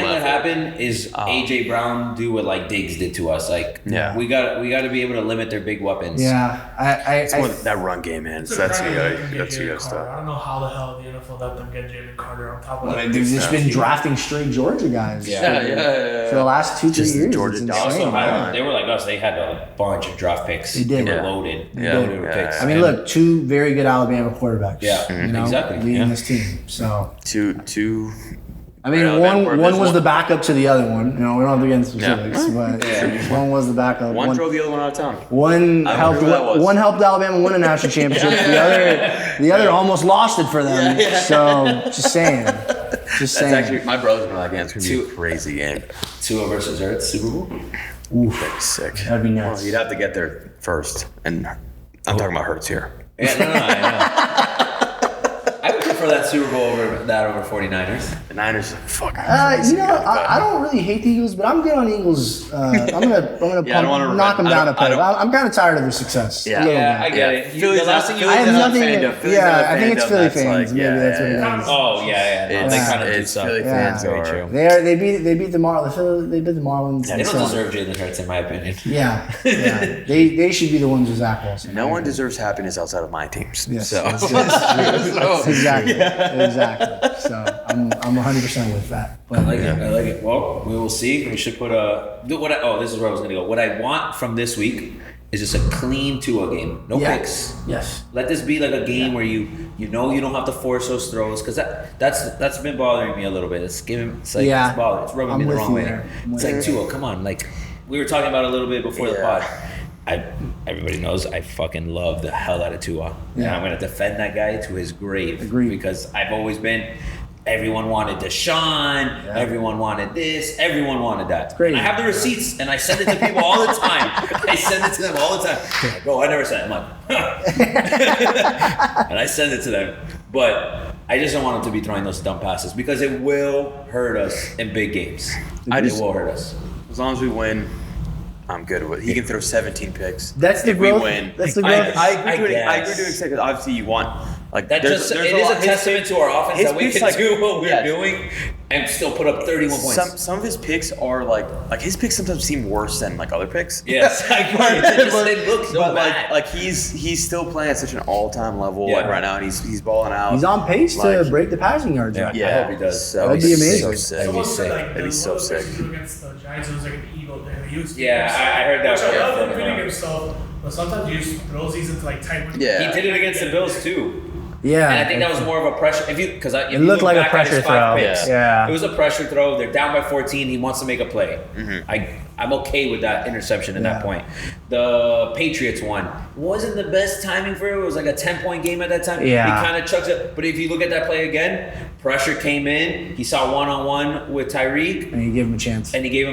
B: let happen is AJ Brown do what like Diggs did to us. Like we got to be able to limit their big weapons.
D: Yeah,
C: that run game, man. So that's you got stuff.
A: I don't know how the hell the NFL let them get Jalen Carter on top of that.
D: They've just been drafting straight Georgia guys. For the last 2-3 years.
C: Georgia
B: they were like us. They had a bunch of draft picks.
D: They did.
B: They were loaded. Loaded with picks.
D: I mean, look, 2 very good Alabama quarterbacks.
B: Exactly.
D: Leading this team. So
C: two.
D: I mean, one was the backup to the other one. You know, we don't have to get into specifics, but one was the backup.
C: One drove the other one out of town.
D: One helped Alabama win a national championship. The other almost lost it for them. So just saying.
C: That's actually my brother's in that game. It's gonna be a crazy game.
B: Tua versus Ertz Super Bowl.
C: Oof, that'd be sick.
D: That'd be nuts.
C: Well, you'd have to get there first, and I'm talking about Hurts here.
B: Yeah, no, I know. I would prefer that Super Bowl over 49ers.
C: The Niners, fuck.
D: I don't really hate the Eagles, but I'm good on Eagles. I'm gonna knock them down a peg. I'm kind of tired of their success.
B: Yeah, I get it. The last thing you
D: I have nothing. I think it's Philly fans. Maybe that's what it is.
B: Oh yeah.
C: They kind of do suck. Philly fans
B: very true.
D: They beat the Marlins. They beat the Marlins.
B: They don't deserve Jalen Hurts, in my opinion.
D: Yeah. They should be the ones with Zach Wilson.
C: No one deserves happiness outside of my teams.
D: Yes.
C: So.
D: Exactly. So I'm 100% with that. But,
B: I like it. Well, we will see. We should put this is where I was going to go. What I want from this week is just a clean Tua game. No picks.
D: Yes.
B: Let this be like a game where you know you don't have to force those throws because that's been bothering me a little bit. It's rubbing me the wrong way. It's like Tua, come on. Like we were talking about a little bit before the pod. everybody knows I fucking love the hell out of Tua. Yeah. And I'm going to defend that guy to his grave.
D: Agreed.
B: Because I've always been, everyone wanted Deshaun, everyone wanted this, everyone wanted that.
D: Great.
B: And I have the receipts, and I send it to people all the time. I send it to them all the time. Like, oh, I never sent it. I'm like, and I send it to them. But I just don't want him to be throwing those dumb passes because it will hurt us in big games. It will hurt us.
C: As long as we win, I'm good with it. He can throw 17 picks.
D: That's the growth.
C: We win.
D: That's the growth.
C: I agree to it because obviously you want
B: that. It is a testament to our offense that we can do what we're doing and still put up 31 points.
C: Some of his picks are like his picks sometimes seem worse than like other picks.
B: Yes, I agree. They look so bad.
C: Like he's still playing at such an all-time level like right now, and he's balling out.
D: He's on pace to break the passing yards.
B: Yeah, I hope he does.
D: That'd be amazing.
C: That'd be so sick.
A: Against the Giants, it was like an eagle there.
B: I heard that.
A: Which I love him beating himself, but sometimes he just throws these into like tight windows.
B: Yeah, he did it against the Bills too.
D: Yeah,
B: and I think that was more of a pressure. It
D: looked like a pressure throw. Yeah,
B: it was a pressure throw. They're down by 14. He wants to make a play. Mm-hmm. I'm okay with that interception at that point. The Patriots one wasn't the best timing for it. It was like a 10-point game at that time.
D: Yeah,
B: he kind of chucks it. But if you look at that play again, pressure came in. He saw one-on-one with Tyreek,
D: and he gave him a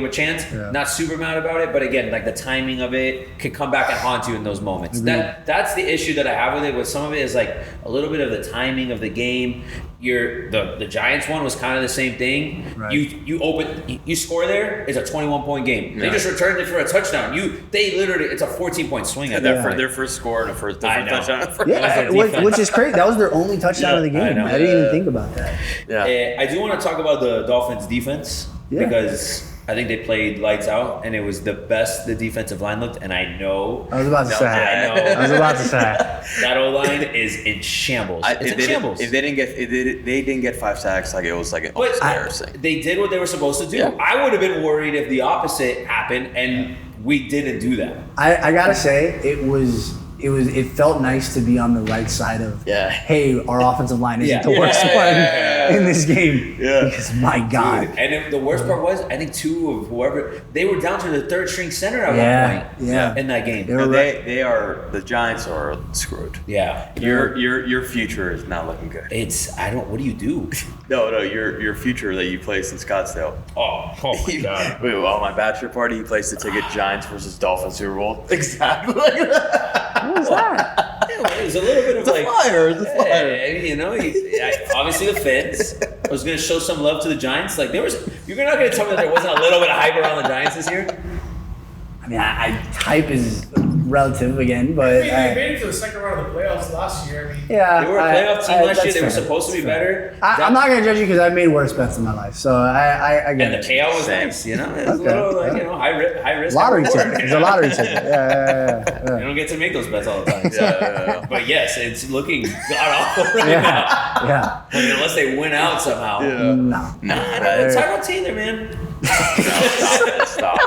D: chance.
B: Yeah. Not super mad about it, but again, like the timing of it could come back and haunt you in those moments. That's the issue that I have with it. With some of it is like a little bit of the timing of the game. The Giants one was kind of the same thing. Right. You score there, it's a 21-point game. They just returned it for a touchdown. It's a 14-point swing at that point.
C: Their first score and their first touchdown.
D: Which is crazy. That was their only touchdown of the game. I didn't even think about that.
B: Yeah. I do want to talk about the Dolphins defense because I think they played lights out, and it was the best the defensive line looked. And I know.
D: I was about to say.
B: That O-line is in shambles. Shambles.
C: If they didn't get 5 sacks, like it was like embarrassing.
B: They did what they were supposed to do.
C: Yeah.
B: I would have been worried if the opposite happened, and we didn't do that.
D: I gotta say, it felt nice to be on the right side of, hey, our offensive line isn't the worst one in this game. Yeah. Because, my God.
B: Dude, and the worst part was, I think two of whoever, they were down to the third string center at one point in that game.
C: The Giants are screwed.
B: Yeah.
C: Your future is not looking good.
B: What do you do?
C: No, your future that you placed in Scottsdale.
B: Oh my God.
C: Wait, on my bachelor party, you placed the ticket Giants versus Dolphins Super Bowl.
B: Exactly.
D: What was that?
B: It was a little bit of
C: the flyer.
B: Obviously the fans. I was going to show some love to the Giants. Like you're not going to tell me that there wasn't a little bit of hype around the Giants this year.
D: I mean, hype is relative again, but
A: they made it to the second round of the playoffs last year.
B: They were a playoff team last year. They were supposed to be better.
D: I'm not going to judge you because I've made worse bets in my life, so I get it.
B: And the payout was nice, It was a little high risk.
D: Lottery ticket. It's a lottery ticket. Yeah.
B: You don't get to make those bets all the time. But yes, it's looking god awful right now.
D: Yeah.
B: I mean, unless they win out somehow.
C: Yeah.
D: No.
B: Tyrod Taylor, man.
C: Stop.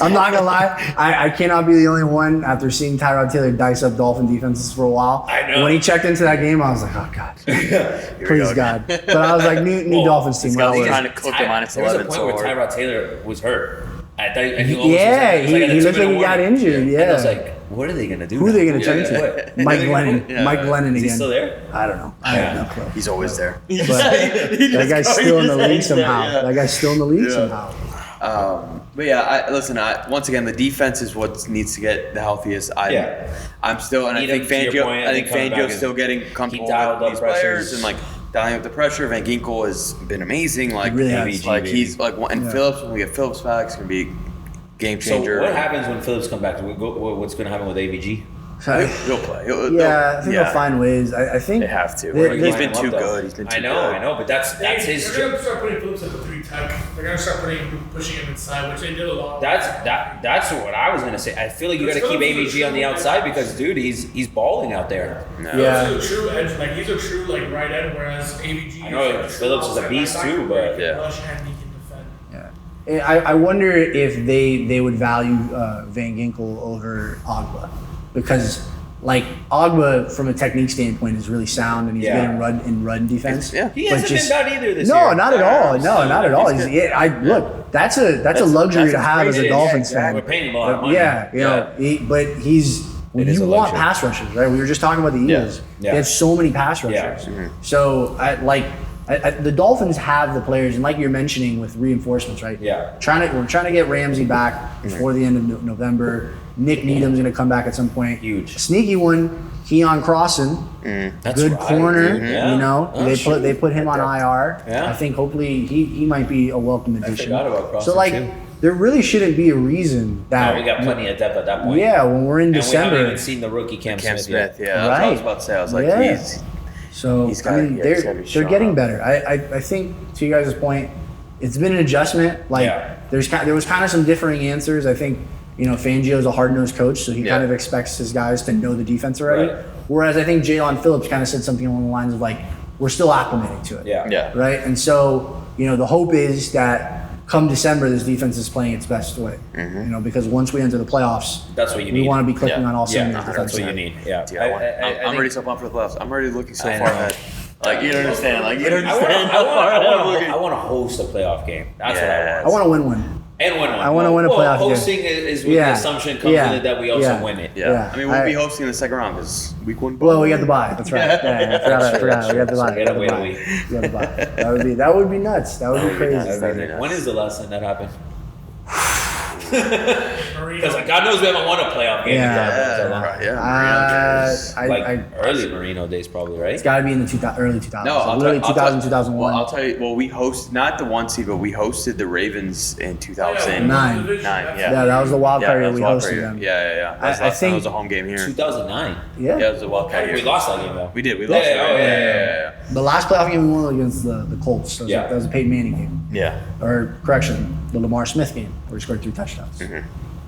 D: I'm not gonna lie, I cannot be the only one after seeing Tyrod Taylor dice up Dolphin defenses for a while.
B: I know.
D: When he checked into that game, I was like, oh God, please God. But I was like, new Dolphins team.
C: He's trying to cook the -11.
B: There was a point where Tyrod Taylor was hurt.
D: He looked like he got injured. Yeah.
B: And I was like, what are they gonna do?
D: Who are they gonna turn to? Mike Glennon. Mike Glennon again.
B: Is he still there?
D: I don't know. I have no clue.
C: He's always there.
D: But that guy's still in the league somehow.
C: But yeah, once again, the defense is what needs to get the healthiest. I'm still, and I think Fangio's still getting comfortable with these players and dialing up the pressure. Van Ginkel has been amazing. Phillips, when we get Phillips back, it's gonna be game changer.
B: So what happens when Phillips comes back? What's going to happen with AVG?
C: He'll play.
D: I think they'll find ways. I think
C: they have to. He's been too good.
B: I know, but that's his.
A: They're going to start putting Phillips at the 3 tech. They're going to start pushing him inside, which they did a lot.
B: That's what I was going to say. I feel like you got to keep AVG on the outside because, dude, he's balling out there.
A: No. Yeah, he's a true edge. He's a true right end, whereas AVG.
B: I know Phillips is a beast too, but
A: rush and he can defend.
D: I wonder if they would value Van Ginkel over Agba, because like Ogba from a technique standpoint is really sound, and he's good in run defense.
C: Yeah,
B: he hasn't been bad either this
D: year.
B: No,
D: not at all. No, not at all. Look, that's a luxury to have as a Dolphins fan.
B: We're paying him a lot of money.
D: But he's. When you want pass rushers, right? We were just talking about the Eagles. They have so many pass rushers. So the Dolphins have the players, and like you're mentioning with reinforcements, right?
B: Yeah.
D: We're trying to get Ramsey back before the end of November. Nick Needham's going to come back at some point.
B: Huge.
D: A sneaky one, Keon Crossan.
B: That's
D: good
B: right.
D: corner.
B: Yeah.
D: You know, they put him on IR.
B: Yeah.
D: I think hopefully he might be a welcome addition.
B: I forgot about Crossan too.
D: There really shouldn't be a reason that
B: we got plenty of depth at that point.
D: Yeah, when we're in December.
B: We haven't even seen the rookie Cam Smith yet.
C: Yeah, that's what I was about to say. I was like,
D: they're getting better. I think to you guys' point, it's been an adjustment. There was kind of some differing answers. I think Fangio's a hard-nosed coach, so he kind of expects his guys to know the defense already. Right. Whereas I think Jalen Phillips kind of said something along the lines of we're still acclimating to it.
B: Yeah.
D: Right. And so the hope is that come December, this defense is playing its best way. Because once we enter the playoffs,
B: that's what you need.
D: We want to be clicking on all cylinders.
B: That's what you need. Yeah.
C: I'm ready so pumped for the playoffs. I'm already looking so far ahead. You don't understand.
B: I want to host a playoff game. That's what I want.
D: I want to win one.
B: And win one.
D: I want to win a playoff game.
B: Hosting is with the assumption comes with it that we also win it.
C: Yeah. I mean, we'll be hosting in the second round because week 1.
D: Well, we got the bye. That's right. I forgot. We got the bye. We got the bye. That would be nuts. That would be crazy.
B: When is the last time that happened? Because God knows we haven't won a playoff game. Early Marino days, probably, right?
D: It's got to be in the early 2000s.
C: No,
D: literally 2001.
C: Well, I'll tell you. Well, we hosted not the 1 seed, but we hosted the Ravens in 2009. Yeah,
D: that was the wild card year. We hosted them.
C: Yeah. I think it was a home game here.
B: 2009.
D: Yeah,
C: it was a wild card year.
B: We lost that game though.
C: We did. We lost. Yeah.
D: The last playoff game we won against the Colts. That was a Peyton Manning game.
C: Yeah.
D: Or correction, the Lamar Smith game where he scored 3 touchdowns.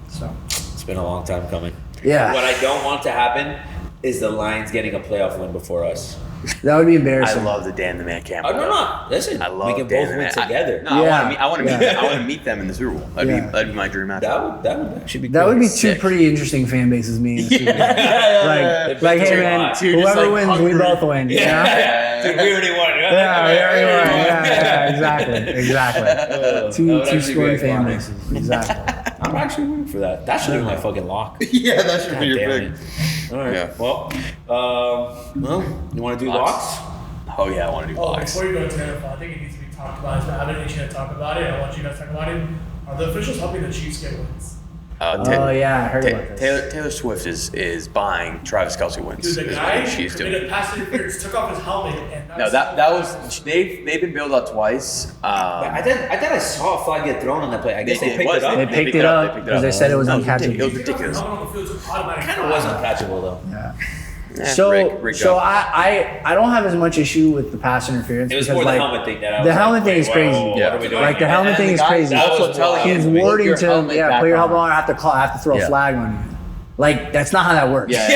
D: So
B: it's been a long time coming.
D: Yeah.
B: What I don't want to happen is the Lions getting a playoff win before us.
D: That would be embarrassing.
C: I love the Dan the Man Campbell.
B: Oh no! Listen,
C: I love
B: we can
C: Dan
B: both
C: the
B: win
C: Man.
B: together.
C: I want to meet them in the Super Bowl. That'd be my dream match.
B: That would actually be.
D: That would be two pretty interesting fan bases meeting. Hey man, whoever wins, we both win.
B: Yeah. Dude, we already won.
D: Yeah, exactly. Two scoring fan bases. Exactly.
B: I'm actually rooting for that. That should be my fucking lock.
C: Yeah, that should be your pick.
B: All right. Yeah. Well, you want to do locks?
C: Oh yeah, I want to do locks.
A: Before you go to the NFL, I think it needs to be talked about. I haven't had a chance to talk about it. I want you guys to talk about it. Are the officials helping the Chiefs get wins?
D: I heard about this.
C: Taylor Swift is buying Travis Kelce wins.
A: Dude, the guy committed pass interference, took off his helmet, and
C: that was they've been bailed out twice.
B: I thought I saw a flag get thrown on that play. I guess they picked it up.
D: They picked it up because they said it was uncatchable.
C: It was ridiculous.
B: Kind of was uncatchable though.
D: Yeah. So I don't have as much issue with the pass interference.
B: It was more the helmet thing that I was
D: the helmet thing is crazy. The helmet thing is crazy. He's warding to put your helmet on. I have to throw a flag on you. Like that's not how that works.
C: Yeah.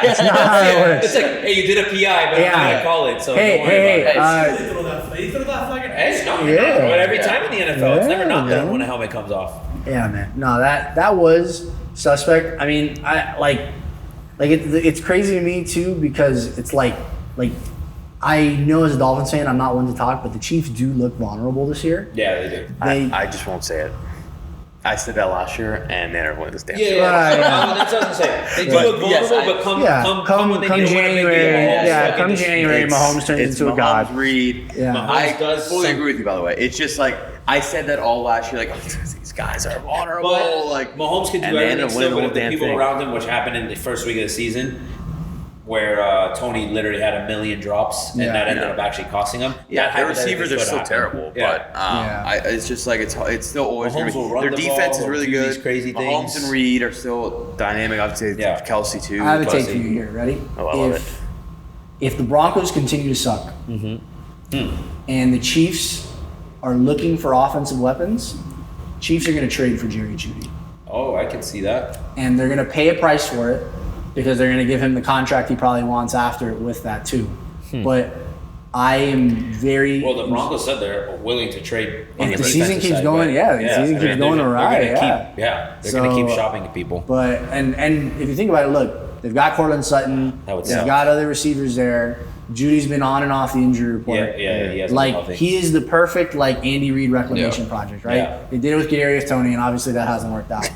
D: It's not how that works.
B: It's like, hey, you did a PI, but I'm not gonna call it. So
D: hey.
A: They throw that flag
B: every time in the NFL. It's never not done when a helmet comes off.
D: Yeah, man. No, that was suspect. I mean, it's crazy to me too because it's like I know as a Dolphins fan I'm not one to talk, but the Chiefs do look vulnerable this year.
B: Yeah, they do.
C: I just won't say it. I said that last year, and they never won this damn.
B: That's what I'm saying. They do look vulnerable, but come
D: January, come January, Mahomes turns into a god.
C: Reed. I fully agree with you. By the way, it's just like I said that all last year. Like these guys are vulnerable.
B: But
C: like
B: Mahomes can do everything still, but if the people around him, which happened in the first week of the season, where Tony literally had 1 million drops, and that ended up actually costing him.
C: Yeah, their receivers are still terrible, but it's just like it's still always going to be. Their defense is really good.
B: These crazy
C: Mahomes and Reed are still dynamic. Obviously, Kelce too.
D: I have a take for you here. Ready?
C: Oh, I love it.
D: If the Broncos continue to suck, and the Chiefs are looking for offensive weapons, Chiefs are going to trade for Jerry Jeudy.
B: Oh, I can see that.
D: And they're going to pay a price for it because they're going to give him the contract he probably wants after with that too. But I am very...
B: Well, the Broncos said they're willing to trade.
D: If the season keeps going, the season keeps going all right.
B: They're going to keep shopping at people.
D: But, and if you think about it, look, They've got Cortland Sutton. They've got other receivers there. Judy's been on and off the injury report.
B: Yeah, he has
D: like he is the perfect like Andy Reid reclamation project, right?
B: Yeah.
D: They did it with Kadarius Toney, and obviously that hasn't worked out.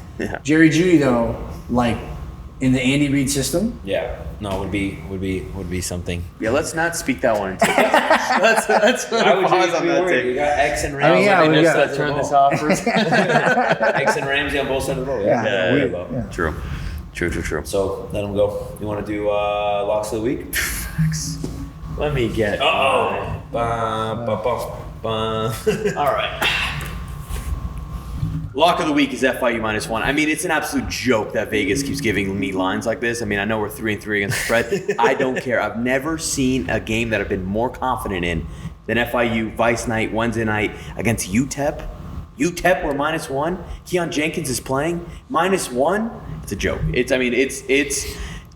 D: Jerry Judy though, like in the Andy Reid system.
B: Yeah. No, would be something.
C: Yeah, let's not speak that one into let's
B: Why would
C: pause
B: you
C: on
B: be
C: that
B: worried?
C: take.
B: You got X and Ramsey.
D: we got
C: Let's turn this off first.
B: X and Ramsey on both sides of the ball.
D: Yeah.
C: True.
B: So let them go. You want to do locks of the week?
C: Let me get.
B: All right.
C: Lock of the week is FIU -1. I mean, it's an absolute joke that Vegas keeps giving me lines like this. I mean, I know we're 3-3 against the spread. I don't care. I've never seen a game that I've been more confident in than FIU Vice Night Wednesday night against UTEP. UTEP we're -1. Keon Jenkins is playing -1. It's a joke. It's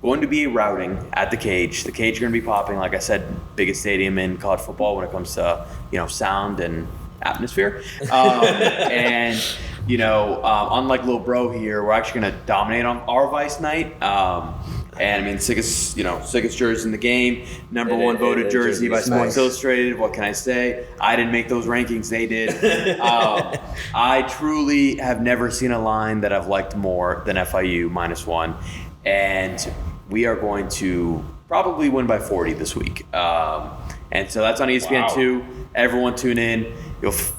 C: going to be a routing at the Cage. The Cage is going to be popping. Like I said, biggest stadium in college football when it comes to sound and atmosphere. And unlike Lil Bro here, we're actually going to dominate on our Vice night. And I mean, sickest jersey in the game. Number one voted jersey by Sports Illustrated. What can I say? I didn't make those rankings. They did. I truly have never seen a line that I've liked more than FIU -1. And we are going to probably win by 40 this week. And so that's on ESPN2. Everyone tune in.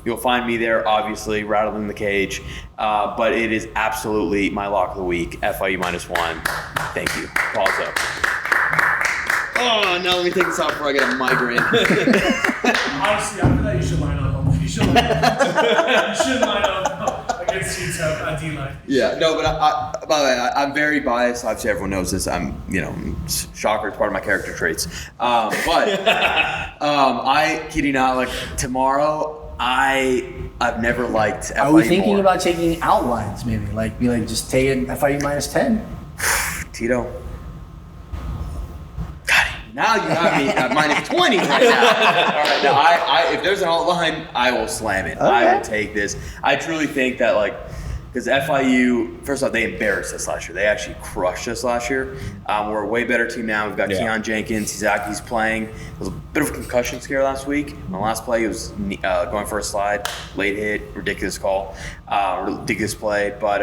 C: You'll find me there, obviously, rattling the cage. But it is absolutely my lock of the week, FIU -1. Thank you. Pause up. Oh, now let me take this off before I get a migraine.
A: Honestly, after that, you should line up. You should line up against UTEP at D-line.
C: Yeah, no, but by the way, I'm very biased. Obviously, everyone knows this. I'm, shocker. It's part of my character traits. But I kid you not, like tomorrow, I've never liked FIU
D: Are we thinking
C: more.
D: about taking outlines maybe? Just take it FIU -10?
C: Tito. God, now you have me at -20 right now. All right, now if there's an outline, I will slam it.
D: Okay.
C: I will take this. I truly think that because FIU, first off, they embarrassed us last year. They actually crushed us last year. We're a way better team now. We've got Keon Jenkins. He's playing. It was a bit of a concussion scare last week. On the last play, he was going for a slide, late hit, ridiculous call, ridiculous play. But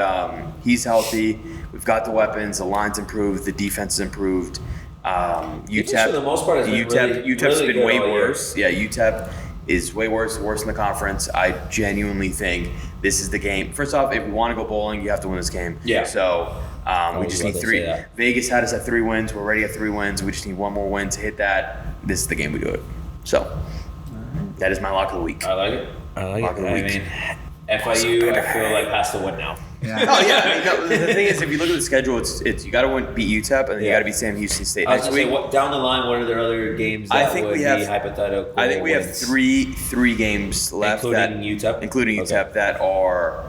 C: he's healthy. We've got the weapons. The line's improved. The defense is improved. UTEP,
B: for the most part,
C: UTEP's been way worse. Yeah, UTEP is way worse in the conference. I genuinely think this is the game. First off, if we want to go bowling, you have to win this game.
B: Yeah.
C: So we just need 3. Vegas had us at 3 wins. We're already at 3 wins. We just need 1 more win to hit that. This is the game we do it. So that is my lock of the week.
B: I like it.
C: Lock of the week.
B: I mean, FIU, I feel like has to win now.
D: Yeah.
C: Oh yeah. I mean, the thing is, if you look at the schedule, it's you got to beat UTEP and then you got to beat Sam Houston State next week.
B: Down the line, what are there other games that would be hypothetical?
C: I think we have three games left, including UTEP that are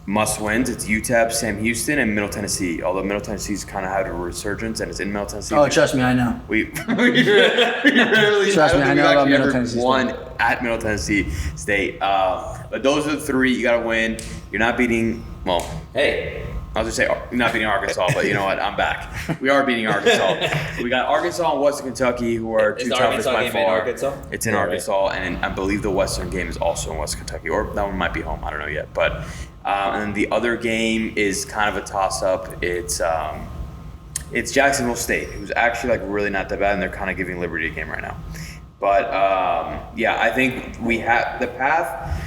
C: must wins. It's UTEP, Sam Houston, and Middle Tennessee. Although Middle Tennessee's kind of had a resurgence and it's in Middle Tennessee.
D: Oh, trust me, I know.
C: We rarely.
D: Trust me, I know about Middle Tennessee
C: won at Middle Tennessee State. But those are the 3 you got to win. You're not beating. Well,
B: hey.
C: I was going to say, you're not beating Arkansas, but you know what? I'm back. We are beating Arkansas. We got Arkansas and Western Kentucky, who are two toughest by far.
B: In Arkansas?
C: It's in Arkansas, and I believe the Western game is also in Western Kentucky, or that one might be home. I don't know yet. But and then the other game is kind of a toss-up. It's Jacksonville State, who's actually really not that bad, and they're kind of giving Liberty a game right now. But I think we have the path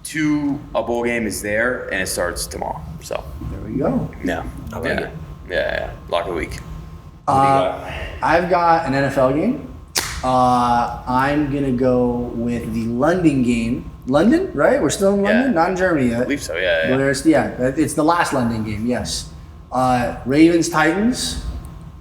C: to a bowl game is there, and it starts tomorrow. So
D: there we go.
C: Yeah. Yeah. Lock of the week.
D: I've got an NFL game. I'm gonna go with the London game. London, right? We're still in London, not in Germany yet.
C: I believe so. Yeah.
D: It's the last London game. Yes. Ravens Titans.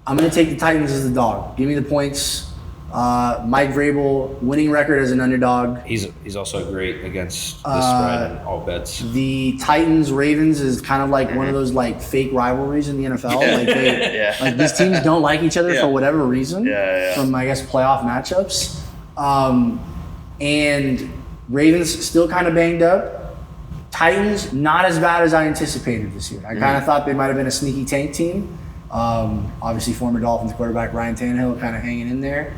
D: I'm gonna take the Titans as the dog. Give me the points. Mike Vrabel, winning record as an underdog.
B: He's also great against the spread and all bets.
D: The Titans Ravens is kind of like one of those fake rivalries in the NFL. These teams don't like each other for whatever reason. From I guess playoff matchups. And Ravens still kind of banged up. Titans not as bad as I anticipated this year. I kind of thought they might have been a sneaky tank team. Obviously, former Dolphins quarterback Ryan Tannehill kind of hanging in there.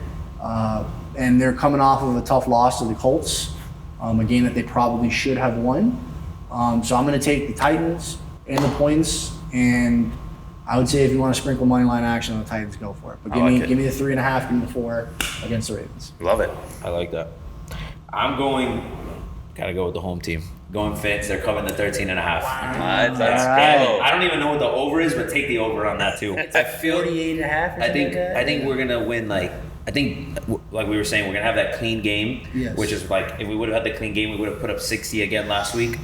D: And they're coming off of a tough loss to the Colts, a game that they probably should have won. So I'm going to take the Titans and the points, and I would say if you want to sprinkle money line action on the Titans, go for it. But give me the 3.5, give me the 4 against the Ravens.
C: Love it.
B: I like that. I'm gotta go with the home team. Going Fins, they're covering the 13.5.
C: Let's go.
B: I don't even know what the over is, but take the over on that too. I feel
D: 48.5.
B: I think we're gonna win like we were saying, we're gonna have that clean game, which is like if we would have had the clean game, we would have put up 60 again last week.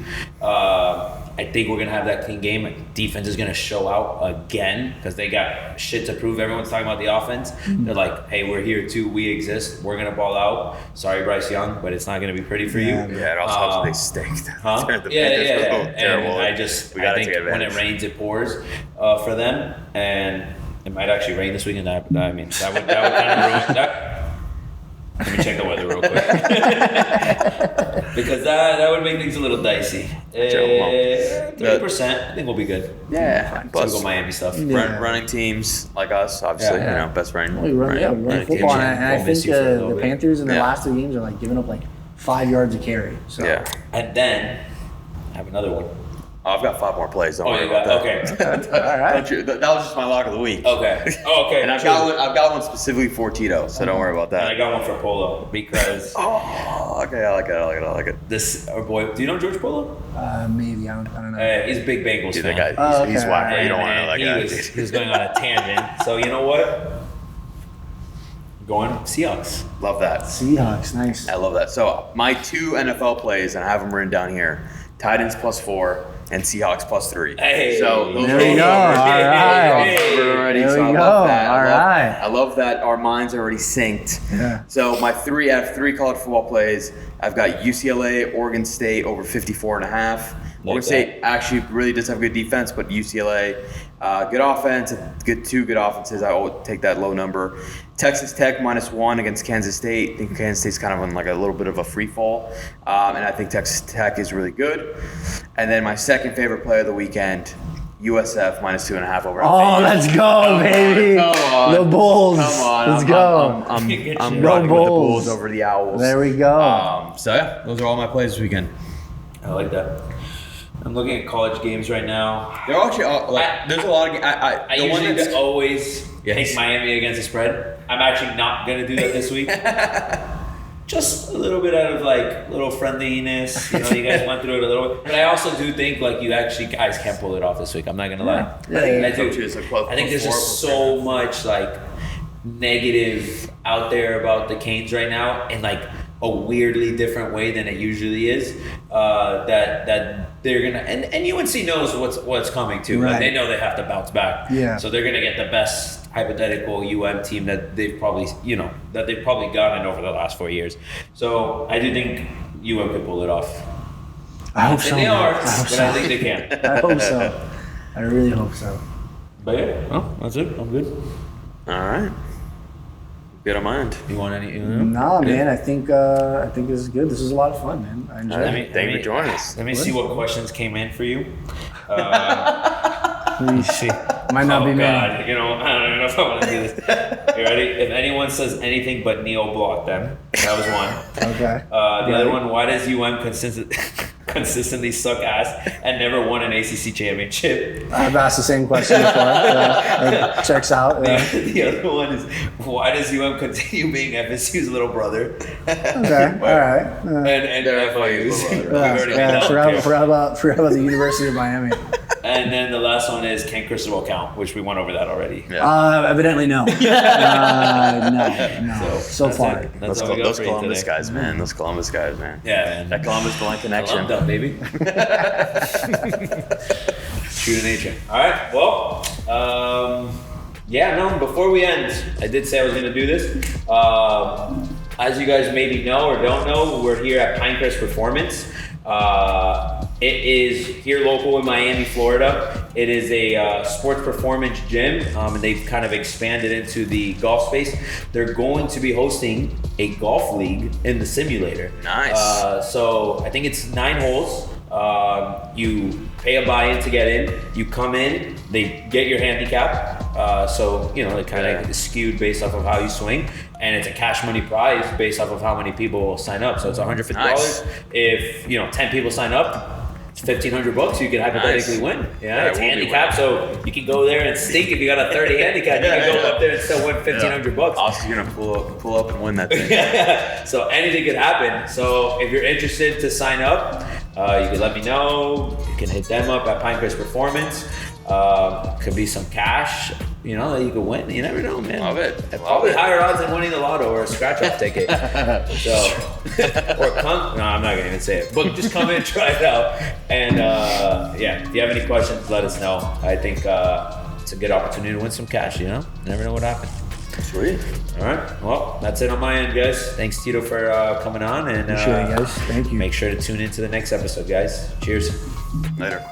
B: I think we're gonna have that clean game. Defense is gonna show out again because they got shit to prove. Everyone's talking about the offense. They're like, hey, we're here too. We exist. We're gonna ball out. Sorry, Bryce Young, but it's not gonna be pretty for you.
C: Yeah, it also helps they stink.
B: Huh? Yeah.
C: Terrible.
B: And I think when it rains, it pours for them, and it might actually rain this weekend. That would kind of ruin that. Let me check the weather real quick. Because that would make things a little dicey. 30%, I think we'll be good.
C: Yeah.
B: Typical Miami stuff.
C: Running teams like us, obviously, best running.
D: We run football, and I think the Panthers in the last 2 games are like giving up like 5 yards a carry. So.
C: Yeah.
B: And then I have another one.
C: I've got 5 more plays. Don't worry about that.
B: Okay.
D: All right.
C: That was just my lock of the week.
B: Okay.
C: And I've got one specifically for Tito, so don't worry about that.
B: And I got one for Polo because.
C: Okay, I like it.
B: This our boy. Do you know George Polo?
D: Maybe I don't know.
B: He's a big Bengals
C: Dude,
B: fan.
C: that guy, he's whack.
B: And,
C: You don't want to know that guy.
B: He was going on a tangent. So you know what? Going Seahawks.
C: Love that.
D: Seahawks, nice.
C: I love that. So my 2 NFL plays, and I have them written down here: Titans +4 and Seahawks +3.
B: Hey,
C: so those
D: there we go. All right.
C: Already,
D: There
C: so
D: we
C: I
D: go.
C: love that.
D: All right.
C: I love that our minds are already synced.
D: Yeah.
C: So my 3 out of 3 college football plays, I've got UCLA, Oregon State over 54.5. Oregon State actually really does have good defense, but UCLA, good offense, two good offenses. I would take that low number. Texas Tech -1 against Kansas State. I think Kansas State's kind of on like a little bit of a free fall, and I think Texas Tech is really good. And then my second favorite play of the weekend, USF -2.5 over.
D: Oh, let's go, baby!
C: Come on.
D: The Bulls.
C: Come on,
D: Let's go.
C: I'm
D: Go
C: rocking with the
D: Bulls.
C: Bulls over the Owls.
D: There we go.
C: So yeah, those are all my plays this weekend.
B: I like that. I'm looking at college games right now.
C: They're actually there's a lot of.
B: I usually always take Miami against the spread. I'm actually not gonna do that this week. Just a little bit out of like little friendliness. You know, you guys went through it a little. But I also do think like you actually guys can pull it off this week. I'm not gonna lie. I think there's just so much like negative out there about the Canes right now, and like a weirdly different way than it usually is. That they're gonna and UNC knows what's coming too.
D: Right.
B: Like they know they have to bounce back.
D: Yeah.
B: So they're gonna get the best hypothetical team that they've probably gotten over the last 4 years. So I do think could pull it off.
D: I hope so.
B: They are,
D: I hope
B: but
D: so.
B: I think they can.
D: I hope so. I really hope so.
B: But yeah, well, that's it. I'm good.
C: All right. Good on my end.
B: You want any?
D: No, man. I think this is good. This was a lot of fun, man. I enjoyed it.
C: Thank you for joining us.
B: Let me see what questions came in for you.
D: Let me see. Might not be me.
B: God. You know, I don't even know if I want to do this. You ready? If anyone says anything but Neo, block them. That was one.
D: Okay.
B: The other one, why does consistently suck ass and never won an ACC championship?
D: I've asked the same question before. It checks out.
B: The other one is, why does continue being FSU's little brother?
D: Okay. All right.
B: And FIU's.
D: Forgot about the University of Miami.
B: And then the last one is, can Cristobal count? Which we went over that already.
C: Yeah.
D: Evidently no. No. So far.
B: That's
C: those Columbus guys, man. Those Columbus guys, man.
B: Yeah, man.
C: That Columbus blank connection.
B: I love that, baby. True to nature. All right. Well, before we end, I did say I was going to do this. As you guys maybe know or don't know, we're here at Pinecrest Performance. It is here local in Miami, Florida. It is a sports performance gym, and they've kind of expanded into the golf space. They're going to be hosting a golf league in the simulator.
C: Nice.
B: So I think it's 9 holes. You pay a buy-in to get in. You come in, they get your handicap. So, it kind of is skewed based off of how you swing. And it's a cash money prize based off of how many people sign up. So it's $150.
C: Nice.
B: If 10 people sign up, it's $1,500. You can hypothetically win. Yeah, it's handicap, so you can go there and stink. If you got a 30 handicap, you can go up there and still win $1,500.
C: Also, you're gonna pull up and win that thing.
B: So anything could happen. So if you're interested to sign up, you can let me know. You can hit them up at Pinecrest Performance. Could be some cash, that you could win. You never know, man.
C: Love it.
B: Probably higher odds than winning the lotto or a scratch-off ticket. So, no, I'm not gonna even say it. But just come in, try it out, and if you have any questions, let us know. I think it's a good opportunity to win some cash. You never know what happens.
C: Sweet.
B: All right. Well, that's it on my end, guys. Thanks, Tito, for coming on, and
D: Appreciate it, guys. Thank you.
B: Make sure to tune into the next episode, guys. Cheers.
C: Later.